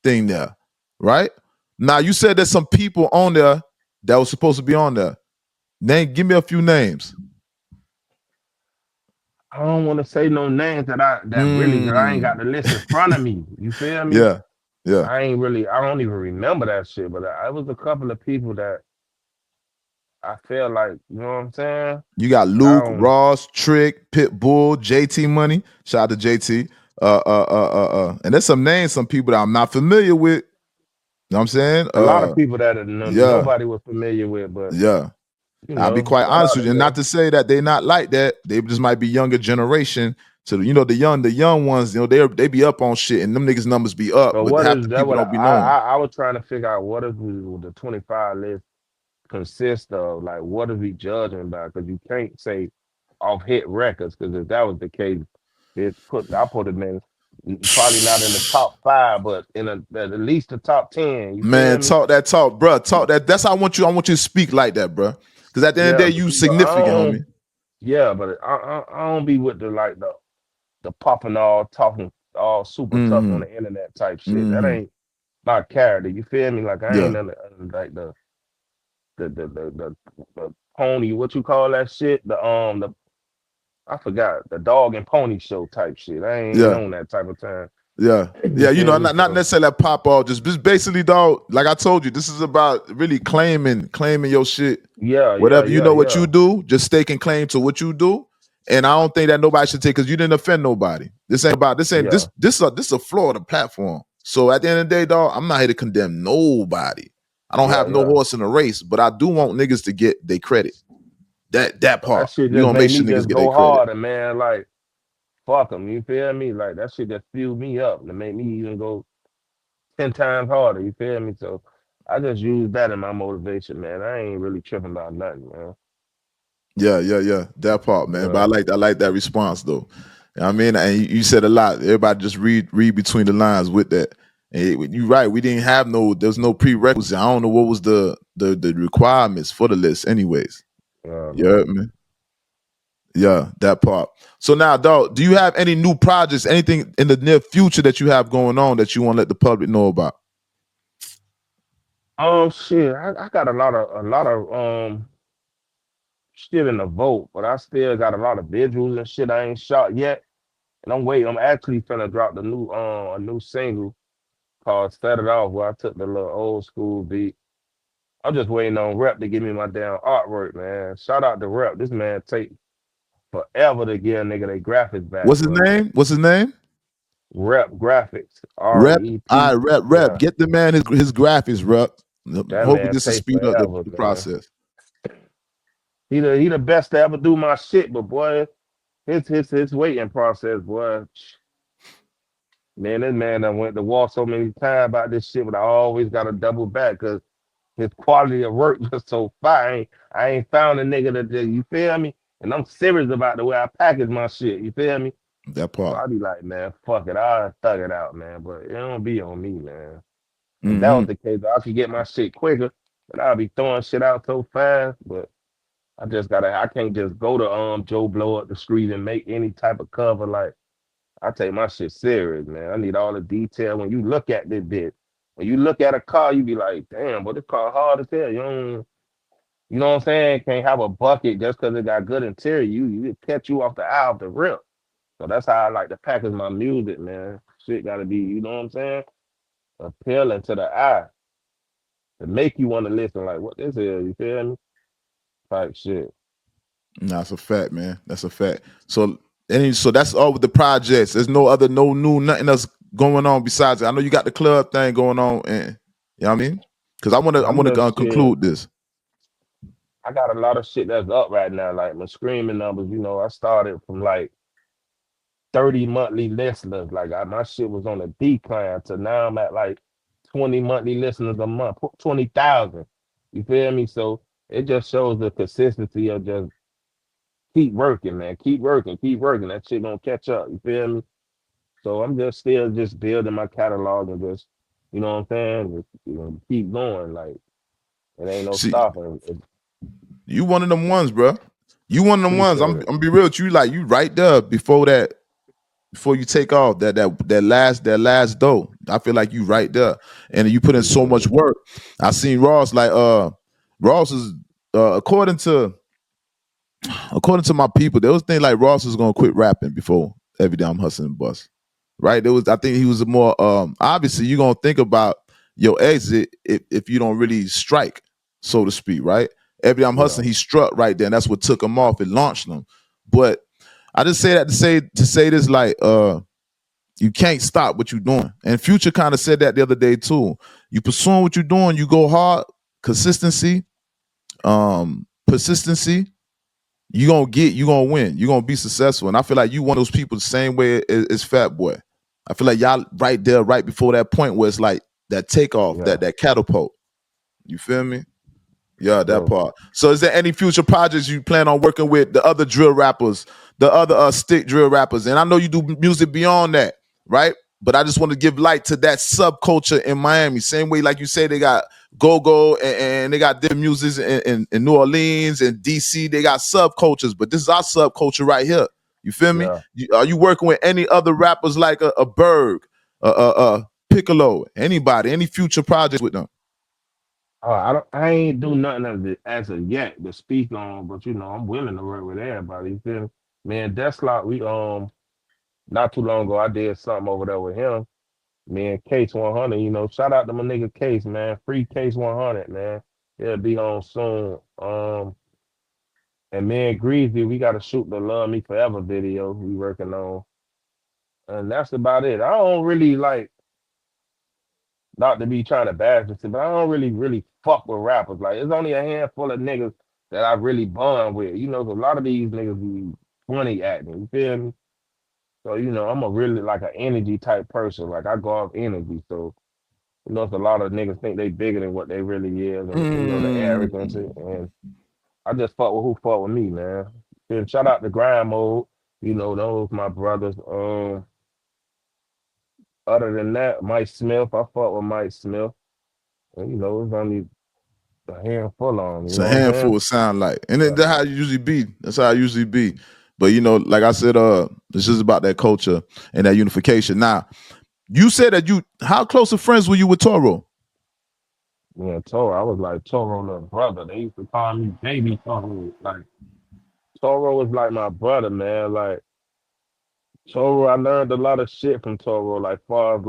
thing there, right? Now you said there's some people on there that was supposed to be on there. Give me a few names. I don't want to say no names that really, cause I ain't got the list in front of me. You feel me? Yeah. I don't even remember that shit, but I was a couple of people that I feel like, you know what I'm saying? You got Luke, Ross, Trick, Pitbull, JT Money. Shout out to JT. And there's some names, some people that I'm not familiar with. You know what I'm saying? A lot of people that Yeah. nobody was familiar with, but Yeah. I'll be quite shout honest out with to you. And them. not to say that they not like that. They just might be younger generation. So the young ones, they be up on shit and them niggas numbers be up, So but what half is the that? people What don't be knowing. I was trying to figure out what is the 25 list consist of? Like, what are we judging about? Because you can't say off hit records, because if that was the case, I put it in probably not in the top 5, but at least the top 10. You Man, feel me? talk that talk, bro. Talk that. That's how I want you to speak like that, bro. Because at the end of the Yeah, day, but you I significant, don't. homie. Yeah, but I don't be with the popping all talking all super tough on the internet type shit. That ain't my character. You feel me? Like, I Yeah. ain't like the pony. What you call that shit? The I forgot, the dog and pony show type shit. I ain't Yeah. on that type of time. Yeah. You feel me? Not So, necessarily that pop off. Just basically, dog, like I told you, this is about really claiming your shit. yeah, Whatever you know what yeah. you do, just staking claim to what you do. And I don't think that nobody should take, because you didn't offend nobody. Yeah, This a Florida platform. So at the end of the day, dog, I'm not here to condemn nobody. I don't yeah, have no yeah. horse in the race, but I do want niggas to get their credit. That So that part. shit We just gonna make made me sure niggas just get their go credit. harder, man. Like, fuck them, you feel me? Like, that shit just fueled me up to make me even go 10 times harder, you feel me? So I just use that in my motivation, man. I ain't really tripping about nothing, man. Yeah. That part, man. But Yeah, I like that response though. You know what I mean, and you said a lot. Everybody just read between the lines with that. And you're right. We didn't have there's no prerequisite. I don't know what was the requirements for the list, anyways. yeah, You heard man. me? Yeah, that part. So now, dog, do you have any new projects, anything in the near future that you have going on that you want to let the public know about? Shit, I got a lot of shit in the vote, but I still got a lot of visuals and shit I ain't shot yet. And I'm waiting. I'm actually finna drop the new a new single called Set It Off, where I took the little old school beat. I'm just waiting on Rep to give me my damn artwork, man. Shout out to Rep. This man take forever to get a nigga they graphics back, What's his but name? What's his name? Rep Graphics, Rep. REP. I rep. Yeah, Get the man his graphics, rep. that Hopefully man this will take speed up forever, the man. process. He the best to ever do my shit, but boy, his waiting process, boy. Man, this man done went to war so many times about this shit, but I always got to double back because his quality of work was so fine. I ain't found a nigga you feel me? And I'm serious about the way I package my shit, you feel me? That So part. I be like, man, fuck it, I'll thug it out, man. But it don't be on me, man. If that Hmm. was the case, I could get my shit quicker, but I'll be throwing shit out so fast. But I can't just go to Joe Blow up the street and make any type of cover. Like, I take my shit serious, man. I need all the detail. When you look at this bit, when you look at a car, you be like, damn, but this car hard as hell. You know what I'm saying? Can't have a bucket just because it got good interior. You catch you off the eye of the rip. So that's how I like to package my music, man. Shit gotta be, you know what I'm saying? Appealing to the eye to make you want to listen. Like, what this is? You feel me? Type shit. Nah, that's a fact, man. That's a fact. So that's all with the projects. There's no new nothing else going on besides it. I know you got the club thing going on, and you know what I mean. Because I I'm want to just shit. conclude this. I got a lot of shit that's up right now. Like my screaming numbers, I started from like 30 monthly listeners. Like my shit was on a decline to now I'm at like 20 monthly listeners a month, 20,000. You feel me? So it just shows the consistency of just keep working, man. Keep working, keep working. That shit gonna catch up. You feel me? So I'm just still just building my catalog and just, you know what I'm saying? Just, keep going. Like it ain't no See, stopping. you one of them ones, bro. You one of them ones. Appreciate it. I'm be real with you. Like you right there before you take off that last dough. I feel like you right there, and you put in so Appreciate much it. work. I seen Ross like Ross is according to my people, there was thing like Ross was gonna quit rapping before Every Day I'm Hustling Bust. Right? There was I think he was a more obviously you're gonna think about your exit if you don't really strike, so to speak, right? Every Day I'm Yeah. Hustling, he struck right there, and that's what took him off. It launched him. But I just say that to say this like you can't stop what you're doing. And Future kind of said that the other day too. You pursuing what you're doing, you go hard, consistency, persistency, you gonna win. You're gonna be successful. And I feel like you one of those people the same way as Fat Boy. I feel like y'all right there, right before that point where it's like that takeoff, Yeah. that catapult. You feel me? Yeah, that So part. So is there any future projects you plan on working with the other drill rappers, the other stick drill rappers? And I know you do music beyond that, right? But I just want to give light to that subculture in Miami. Same way, like you say, they got go-go and they got different music in New Orleans and DC. They got subcultures, but this is our subculture right here. You feel me? yeah. Are you working with any other rappers like a Berg, Piccolo, anybody, any future projects with them? I ain't do nothing as of yet to speak on, but I'm willing to work with everybody. You feel me? Man, Deslot, we not too long ago I did something over there with him. Me and Case 100, shout out to my nigga Case, man. Free Case 100, man. He'll be on soon. And me and Greasy, we got to shoot the Love Me Forever video we working on. And that's about it. I don't really like, not to be trying to bash this, but I don't really fuck with rappers. Like, it's only a handful of niggas that I really bond with. You know, a lot of these niggas be funny acting. You feel me? So, you know, I'm a really like an energy type person. Like, I go off energy. So, you know, it's a lot of niggas think they bigger than what they really is. And, you know, the arrogance. Mm. And I just fuck with who fuck with me, man. And shout out to Grind Mode. You know, those my brothers. Other than that, Mike Smith, I fuck with Mike Smith. And, you know, it's only a handful on, you It's a know what I'm saying? handful. It sound like, and then that's Uh, how it usually be. That's how it usually be. But you know, like I said, it's just about that culture and that unification. Now, you said that you, how close of friends were you with Toro? yeah, Toro, I was like Toro little brother. They used to call me baby Toro. Like Toro was like my brother, man. Like Toro, I learned a lot of shit from Toro, like far as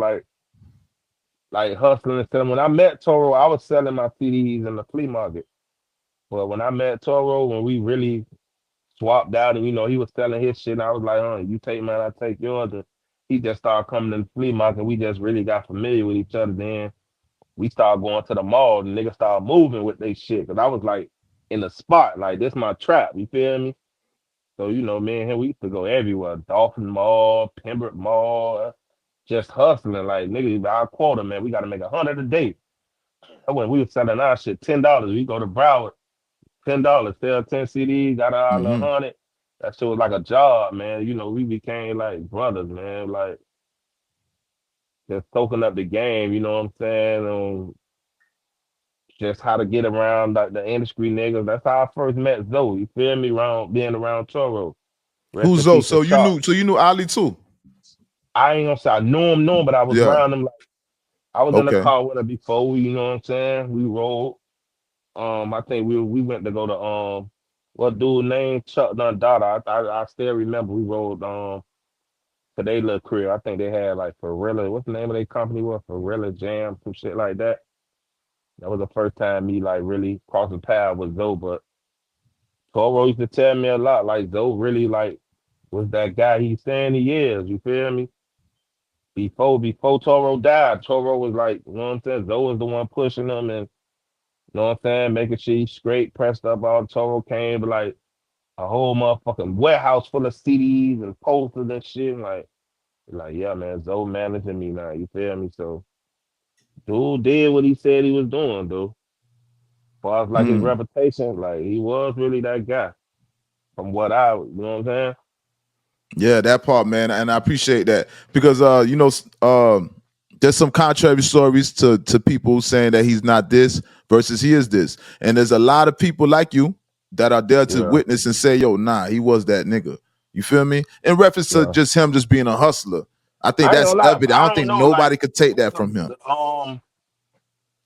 like hustling and selling. When I met Toro, I was selling my CDs in the flea market. But when I met Toro, when we really swapped out and you know he was selling his shit, and I was like, you take mine, I take yours. And he just started coming to the flea market. We just really got familiar with each other. Then we started going to the mall and niggas started moving with they shit. Cause I was like in the spot, like this my trap, you feel me? So, you know, me and him, we used to go everywhere. Dolphin Mall, Pembroke Mall, just hustling. Like, nigga, our quota, man, we gotta make 100 a day. And when we was selling our shit, $10. We go to Broward, $10, sell 10 CDs, got our Mm-hmm. 100. That shit was like a job, man. You know, we became like brothers, man. Like, just soaking up the game, you know what I'm saying? Just how to get around like the industry niggas. That's how I first met Zoe. You feel me? Around being around Toro. Rest Who's in those? peace to So you Chop. knew, so you knew Ali too. I ain't gonna say I knew him, but I was Yeah. around him. Like I was in the Okay. car with her before. You know what I'm saying? We rolled. I think we went to go to what dude named Chuck Dundada. I still remember we rode to their little career. I think they had like Ferrilla. What's the name of their company? Was Ferrilla Jam, some shit like that. That was the first time me like really crossing paths with Zoe. But Toro used to tell me a lot. Like Zoe really like was that guy he's saying he is. You feel me? Before Toro died, Toro was like, you know what I'm saying? Zoe was the one pushing him and you know what I'm saying, making sure he's straight, pressed up. All Toro came, but like a whole motherfucking warehouse full of CDs and posters and shit. Like yeah, man, Zoe managing me now. You feel me? So dude did what he said he was doing, dude. As far as like his Mm. reputation, like he was really that guy. From what you know what I'm saying? Yeah, that part, man, and I appreciate that because you know, there's some contrary stories to people saying that he's not this versus he is this, and there's a lot of people like you that are there to Yeah, witness and say, "Yo, nah, he was that nigga." You feel me? In reference to yeah. just him just being a hustler, I think I ain't that's gonna lie. evident. I I don't don't think know, like nobody could take that the, from him. the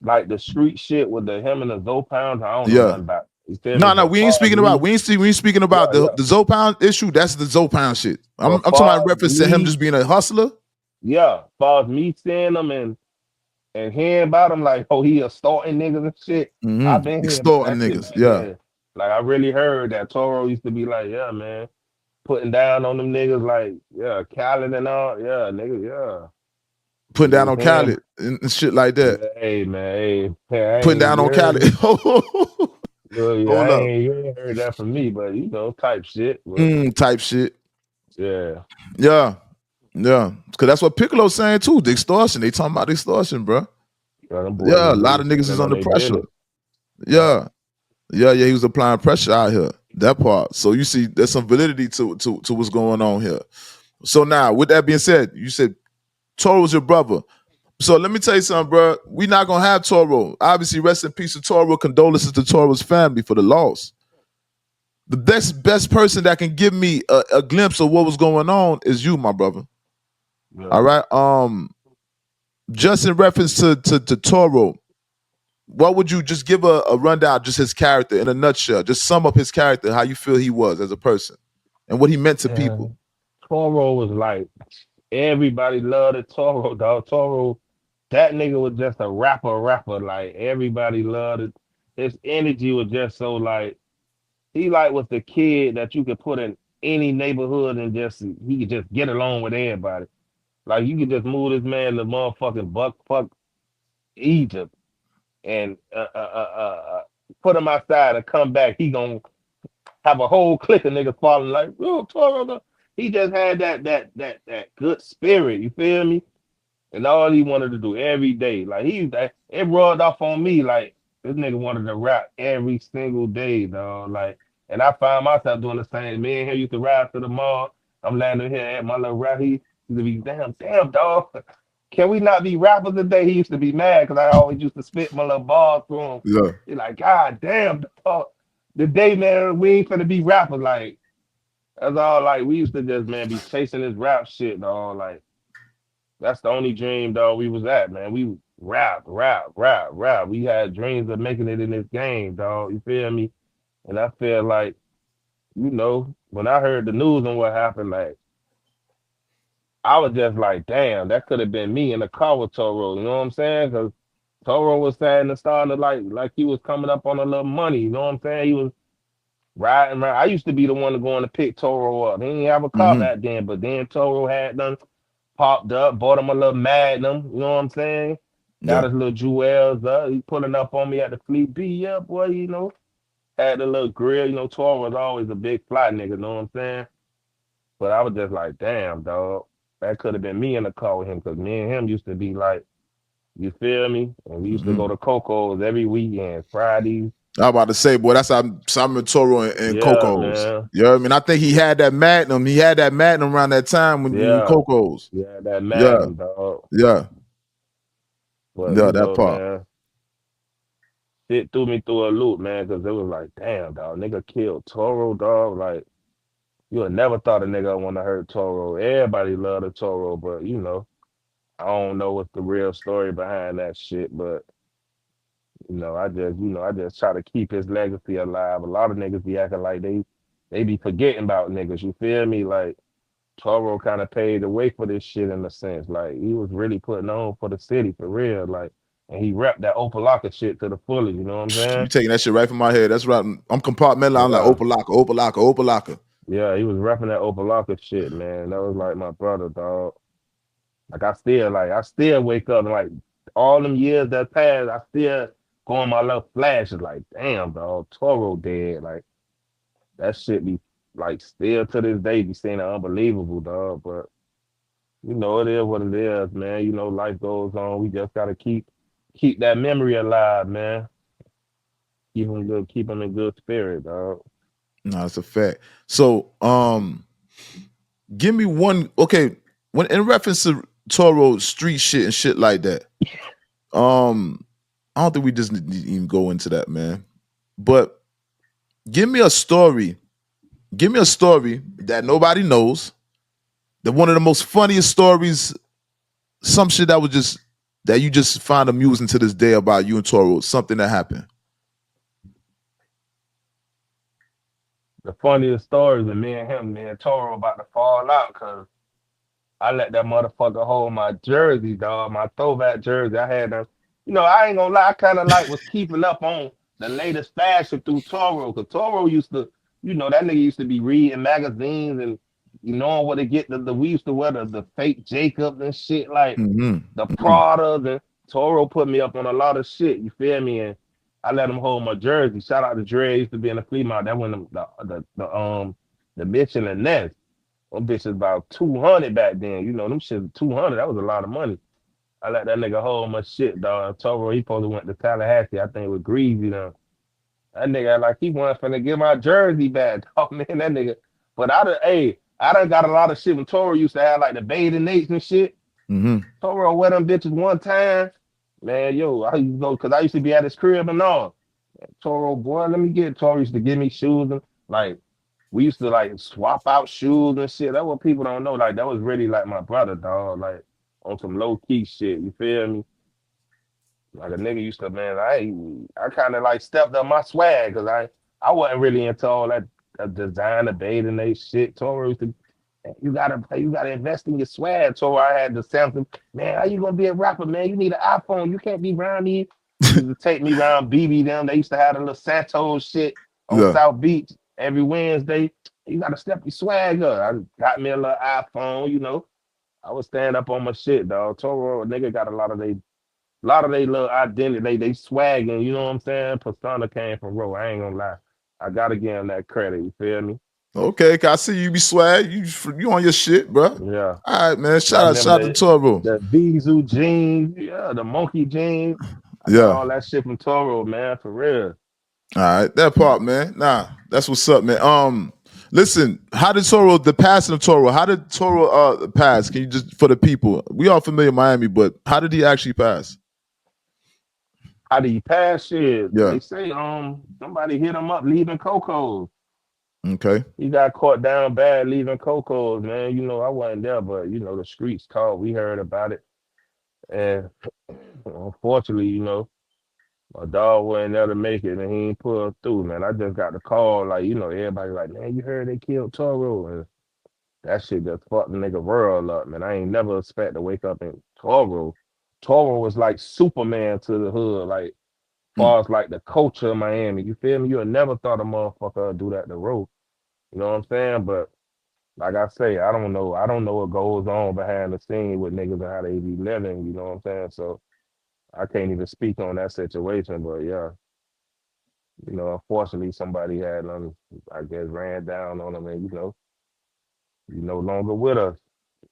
like the street shit with the him and the Zoe pounds. I don't know Yeah. nothing about. You feel me? No, no, But we ain't far as speaking about me, we ain't speaking about yeah, yeah. the Zopound issue. That's the Zopound shit. But I'm talking about in far as reference to him me, just being a hustler. yeah, far as me seeing them and hearing about him, like oh he assaulting niggas and shit. I've been hearing about Extorting that shit niggas. back Yeah. then. Like I really heard that Toro used to be like, yeah, man, putting down on them niggas like, yeah, Khaled and all, yeah, nigga, yeah. Putting He down was on him. Khaled and shit like that. Yeah, hey man, hey, I Putting ain't down you on heard Khaled. me. Yeah, I Hold up. ain't you ain't heard that from me, but you know, type shit. But Type shit. yeah, Yeah. Yeah. Cause that's what Piccolo's saying too. The extortion. They talking about the extortion, bro. them boys Yeah, was a lot really of niggas is standing on under their pressure. business. Yeah, Yeah. Yeah, yeah, he was applying pressure out here. That part. So you see there's some validity to what's going on here. So now, with that being said, you said Toro's your brother. So let me tell you something, bro. We not gonna have Toro. Obviously, rest in peace to Toro. Condolences to Toro's family for the loss. The best person that can give me a glimpse of what was going on is you, my brother. yeah. All right. Just in reference to Toro, what would you just give a rundown, just his character in a nutshell? Just sum up his character, how you feel he was as a person, and what he meant to people. And Toro was like everybody loved the Toro, dog. Toro, that nigga was just a rapper. Like everybody loved it. His energy was just so like he like was the kid that you could put in any neighborhood and just he could just get along with everybody. Like you could just move this man to motherfucking fuck Egypt and put him outside and come back. He gonna have a whole clique of niggas falling like, oh, Toro. He just had that good spirit. You feel me? And all he wanted to do every day, like it rubbed off on me. Like this nigga wanted to rap every single day, dog. Like, and I found myself doing the same. Me and him used to ride to the mall. I'm landing here at my little rap. He used to be damn, dog. Can we not be rappers today? He used to be mad because I always used to spit my little balls to him. Yeah. He like, God damn, dog. The day, man, we ain't finna be rappers. Like, that's all. Like, we used to just, man, be chasing this rap shit, dog. Like, that's the only dream, dog, we was at, man. We rap. We had dreams of making it in this game, dog. You feel me? And I feel like, when I heard the news and what happened, like, I was just like, damn, that could have been me in the car with Toro. You know what I'm saying? Because Toro was saying and starting to like he was coming up on a little money. You know what I'm saying? He was riding around. I used to be the one to go in to pick Toro up. He didn't have a car Mm-hmm. back then, but then Toro had done popped up, bought him a little Magnum. You know what I'm saying? Got Yeah. his little jewels up. He pulling up on me at the Fleet B. Yeah, boy, had the little grill. Toro was always a big fly nigga. You know what I'm saying? But I was just like, damn, dog. That could have been me in the car with him because me and him used to be like, you feel me? And we used to Mm-hmm. go to Coco's every weekend, Fridays. I was about to say, boy, that's how Simon Toro and Yeah, Coco's. man. You know what I mean? I think he had that Magnum. He had that Magnum around that time when in Yeah. Coco's. Yeah, that Yeah, Magnum, dog. yeah, But, yeah, that part. man, it threw me through a loop, man, because it was like, damn, dog, nigga killed Toro, dog. Like, you would never thought a nigga would want to hurt Toro. Everybody loved the Toro, but, I don't know what's the real story behind that shit, but I just try to keep his legacy alive. A lot of niggas be acting like they be forgetting about niggas. You feel me? Like Toro kind of paved the way for this shit in a sense. Like he was really putting on for the city for real. Like, and he repped that Opa-Locka shit to the fullest. You know what I'm You saying? taking that shit right from my head. That's right. I'm compartmentalized. I'm like Yeah, Opa-Locka, Opa-Locka, Opa-Locka. yeah. He was repping that Opa-Locka shit, man. That was like my brother, dog. Like I still wake up and like all them years that passed, I still go on my little flashes like, damn, dog, Toro dead. Like that shit be like still to this day be saying unbelievable, dog. But it is what it is, man. Life goes on. We just gotta keep that memory alive, man. Keep him in good spirit, dog. No, that's a fact. So, give me one. Okay, when in reference to Toro street shit and shit like that. I don't think we just need to even go into that, man. But give me a story. Give me a story that nobody knows. That one of the most funniest stories, some shit that was just that you just find amusing to this day about you and Toro, something that happened. The funniest stories of me and Toro about to fall out because I let that motherfucker hold my jersey, dog, my throwback jersey. I had them. I ain't gonna lie, I kind of like was keeping up on the latest fashion through Toro, because Toro used to, that nigga used to be reading magazines and knowing what to get. We used to wear the fake Jacobs and shit, like Mm-hmm. the Mm-hmm. Prada. The Toro put me up on a lot of shit, you feel me? And I let him hold my jersey. Shout out to Dre, used to be in the flea market. That when the Michelin Nest. Them bitches about 200 back then. Them shit 200. That was a lot of money. I let that nigga hold my shit, dog. Toro, he probably went to Tallahassee, I think with Greasy, That nigga like he wasn't finna get my jersey back, dog, man. That nigga. But I done got a lot of shit when Toro used to have like the bathing Nates and shit. Mm-hmm. Toro wear them bitches one time. Man, yo, I used to go because I used to be at his crib and all. Toro, boy, let me get Toro used to give me shoes and like we used to like swap out shoes and shit. That's what people don't know. Like that was really like my brother, dog. Like on some low key shit. You feel me? Like a nigga used to, man. I kind of like stepped up my swag because I wasn't really into all that designer bathing they shit. Toro used to, you gotta invest in your swag. Toro, I had the Samsung. Man, how you gonna be a rapper, man? You need an iPhone. You can't be around here. He used to take me around BB them. They used to have a little Santos shit on Yeah. South Beach. every Wednesday, you gotta step your swag up. I got me a little iPhone, you know. I was stand up on my shit, dog. Toro nigga got a lot of they little identity, they swagging, you know what I'm saying? Persona came from Ro. I ain't gonna lie. I gotta give him that credit, you feel me? Okay, I see you be swag. You on your shit, bro. Yeah. All right, man. I remember Shout out to Toro. the Vizu jeans, yeah, the monkey jeans. I got Yeah. all that shit from Toro, man, for real. All right, that part, man. Nah, that's what's up, man. Listen, how did Toro the passing of Toro? How did Toro pass? Can you just for the people? We all familiar with Miami, but how did he actually pass? How do you pass shit? Yeah. They say somebody hit him up leaving Coco's. Okay. He got caught down bad leaving Coco's, man. You know, I wasn't there, but you know, the streets called. We heard about it. And unfortunately, you know, my dog wasn't there to make it and he ain't pulled through, man. I just got the call, like, you know, everybody like, man, you heard they killed Toro. And that shit just fucked the nigga world up, man. I ain't never expect to wake up in Toro. Toro was like Superman to the hood, like Mm. far as like the culture of Miami. You feel me? You would never thought a motherfucker would do that to Roe. You know what I'm saying? But like I say, I don't know. I don't know what goes on behind the scene with niggas and how they be living. You know what I'm saying? So I can't even speak on that situation. But yeah, you know, unfortunately, somebody had I guess, ran down on him, and you no longer with us.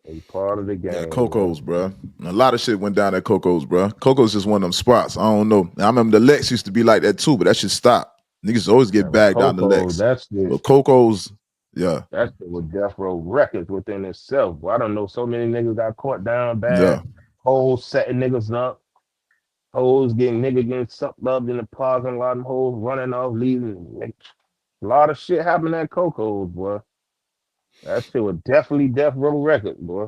You part of the Yeah, game, man. Coco's, bro. A lot of shit went down at Coco's, bro. Coco's just one of them spots. I don't know. I remember the Lex used to be like that too, but that shit stopped. Niggas always get Man, bagged down the Coco, Lex. that's the But Coco's, yeah, that's the with Death Row Records within itself. Well, I don't know. So many niggas got caught down bad. yeah. Hoes setting niggas up. Hoes getting sucked up in the parking lot. Them hoes running off, leaving. Like, a lot of shit happened at Coco's, boy. That shit was definitely Death Row Records, boy.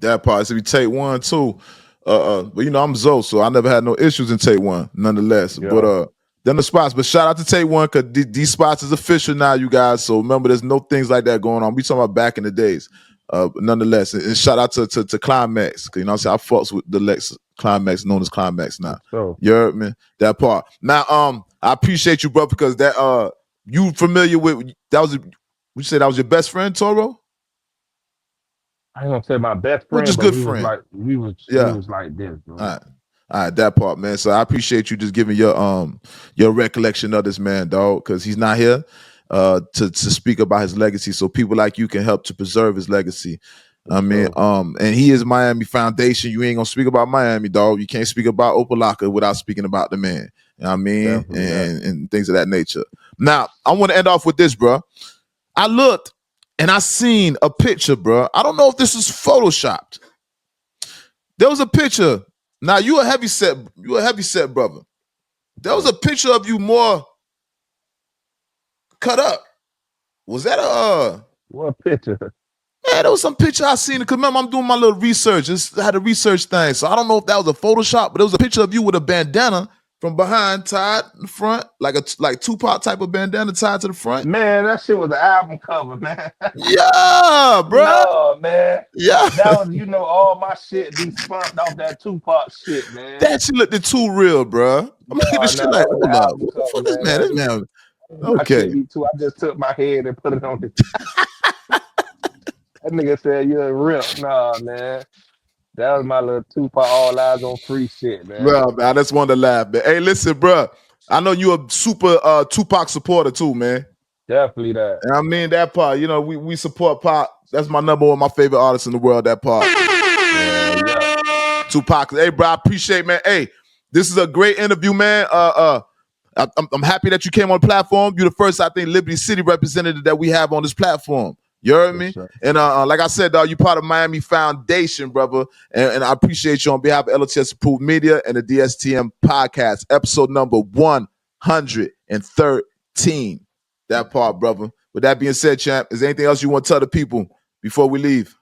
That part. So we take one too. But you know, I'm Zoe, so I never had no issues in take one, nonetheless. But Yeah, them the spots. But shout out to take one, cause these spots is official now, you guys. So remember, there's no things like that going on. We talking about back in the days. Nonetheless, and shout out to Climax. Cause you know what I'm saying? I fucks with the Lex Climax, known as Climax now. so You heard me? That part. Now, I appreciate you, bro, because that you familiar with that was you say that was your best friend, Toro? I ain't gonna say my best Well, friend, just but good we was friend. like we Yeah. was like this, bro. All right. All right, that part, man. So I appreciate you just giving your recollection of this man, dog, because he's not here to speak about his legacy. So people like you can help to preserve his legacy. I mean, So and he is Miami Foundation. You ain't gonna speak about Miami, dog. You can't speak about Opa-Locka without speaking about the man. You know what I mean? definitely that. And things of that nature. Now, I want to end off with this, bro. I looked and I seen a picture, bro. I don't know if this is photoshopped. There was a picture. Now you a heavy set brother. There was a picture of you more cut up. Was that What picture? man, there was some picture I seen. Cause remember, I'm doing my little research. I had a research thing. So I don't know if that was a Photoshop, but there was a picture of you with a bandana from behind tied in the front, like Tupac type of bandana tied to the front. Man, that shit was an album cover, man. Yeah, bro. No, man. Yeah. That was, all my shit be spunked off that Tupac shit, man. That shit looked too real, bro. I'm looking at No, this no, shit like, that was the hold up. album What the cover, fuck this man. man? This man. My shit Okay. be too. I just took my head and put it on the. That nigga said you're a rip. Nah, man. That was my little Tupac all eyes on free shit, man. Bro, man, I just wanted to laugh, man. Hey, listen, bro. I know you a super Tupac supporter too, man. Definitely that. And I mean that part. You know, we support Pac. That's my number one, my favorite artist in the world. That part, Yeah, yeah. Tupac. Hey, bro, I appreciate, man. Hey, this is a great interview, man. I'm happy that you came on the platform. You're the first, I think, Liberty City representative that we have on this platform. You heard For me? sure. And like I said, dog, you're part of Miami Foundation, brother. And I appreciate you on behalf of L.O.T.S Approved Media and the DSTM Podcast, episode number 113. That part, brother. With that being said, champ, is there anything else you want to tell the people before we leave?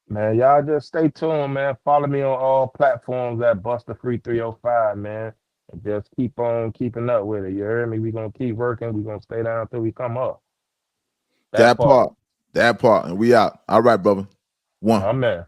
Man, y'all just stay tuned, man. Follow me on all platforms at Bustafree 305, man. And just keep on keeping up with it. You heard me? We gonna keep working. We gonna stay down until we come up. That That part. part. That part. And we out. All right, brother. One. Amen.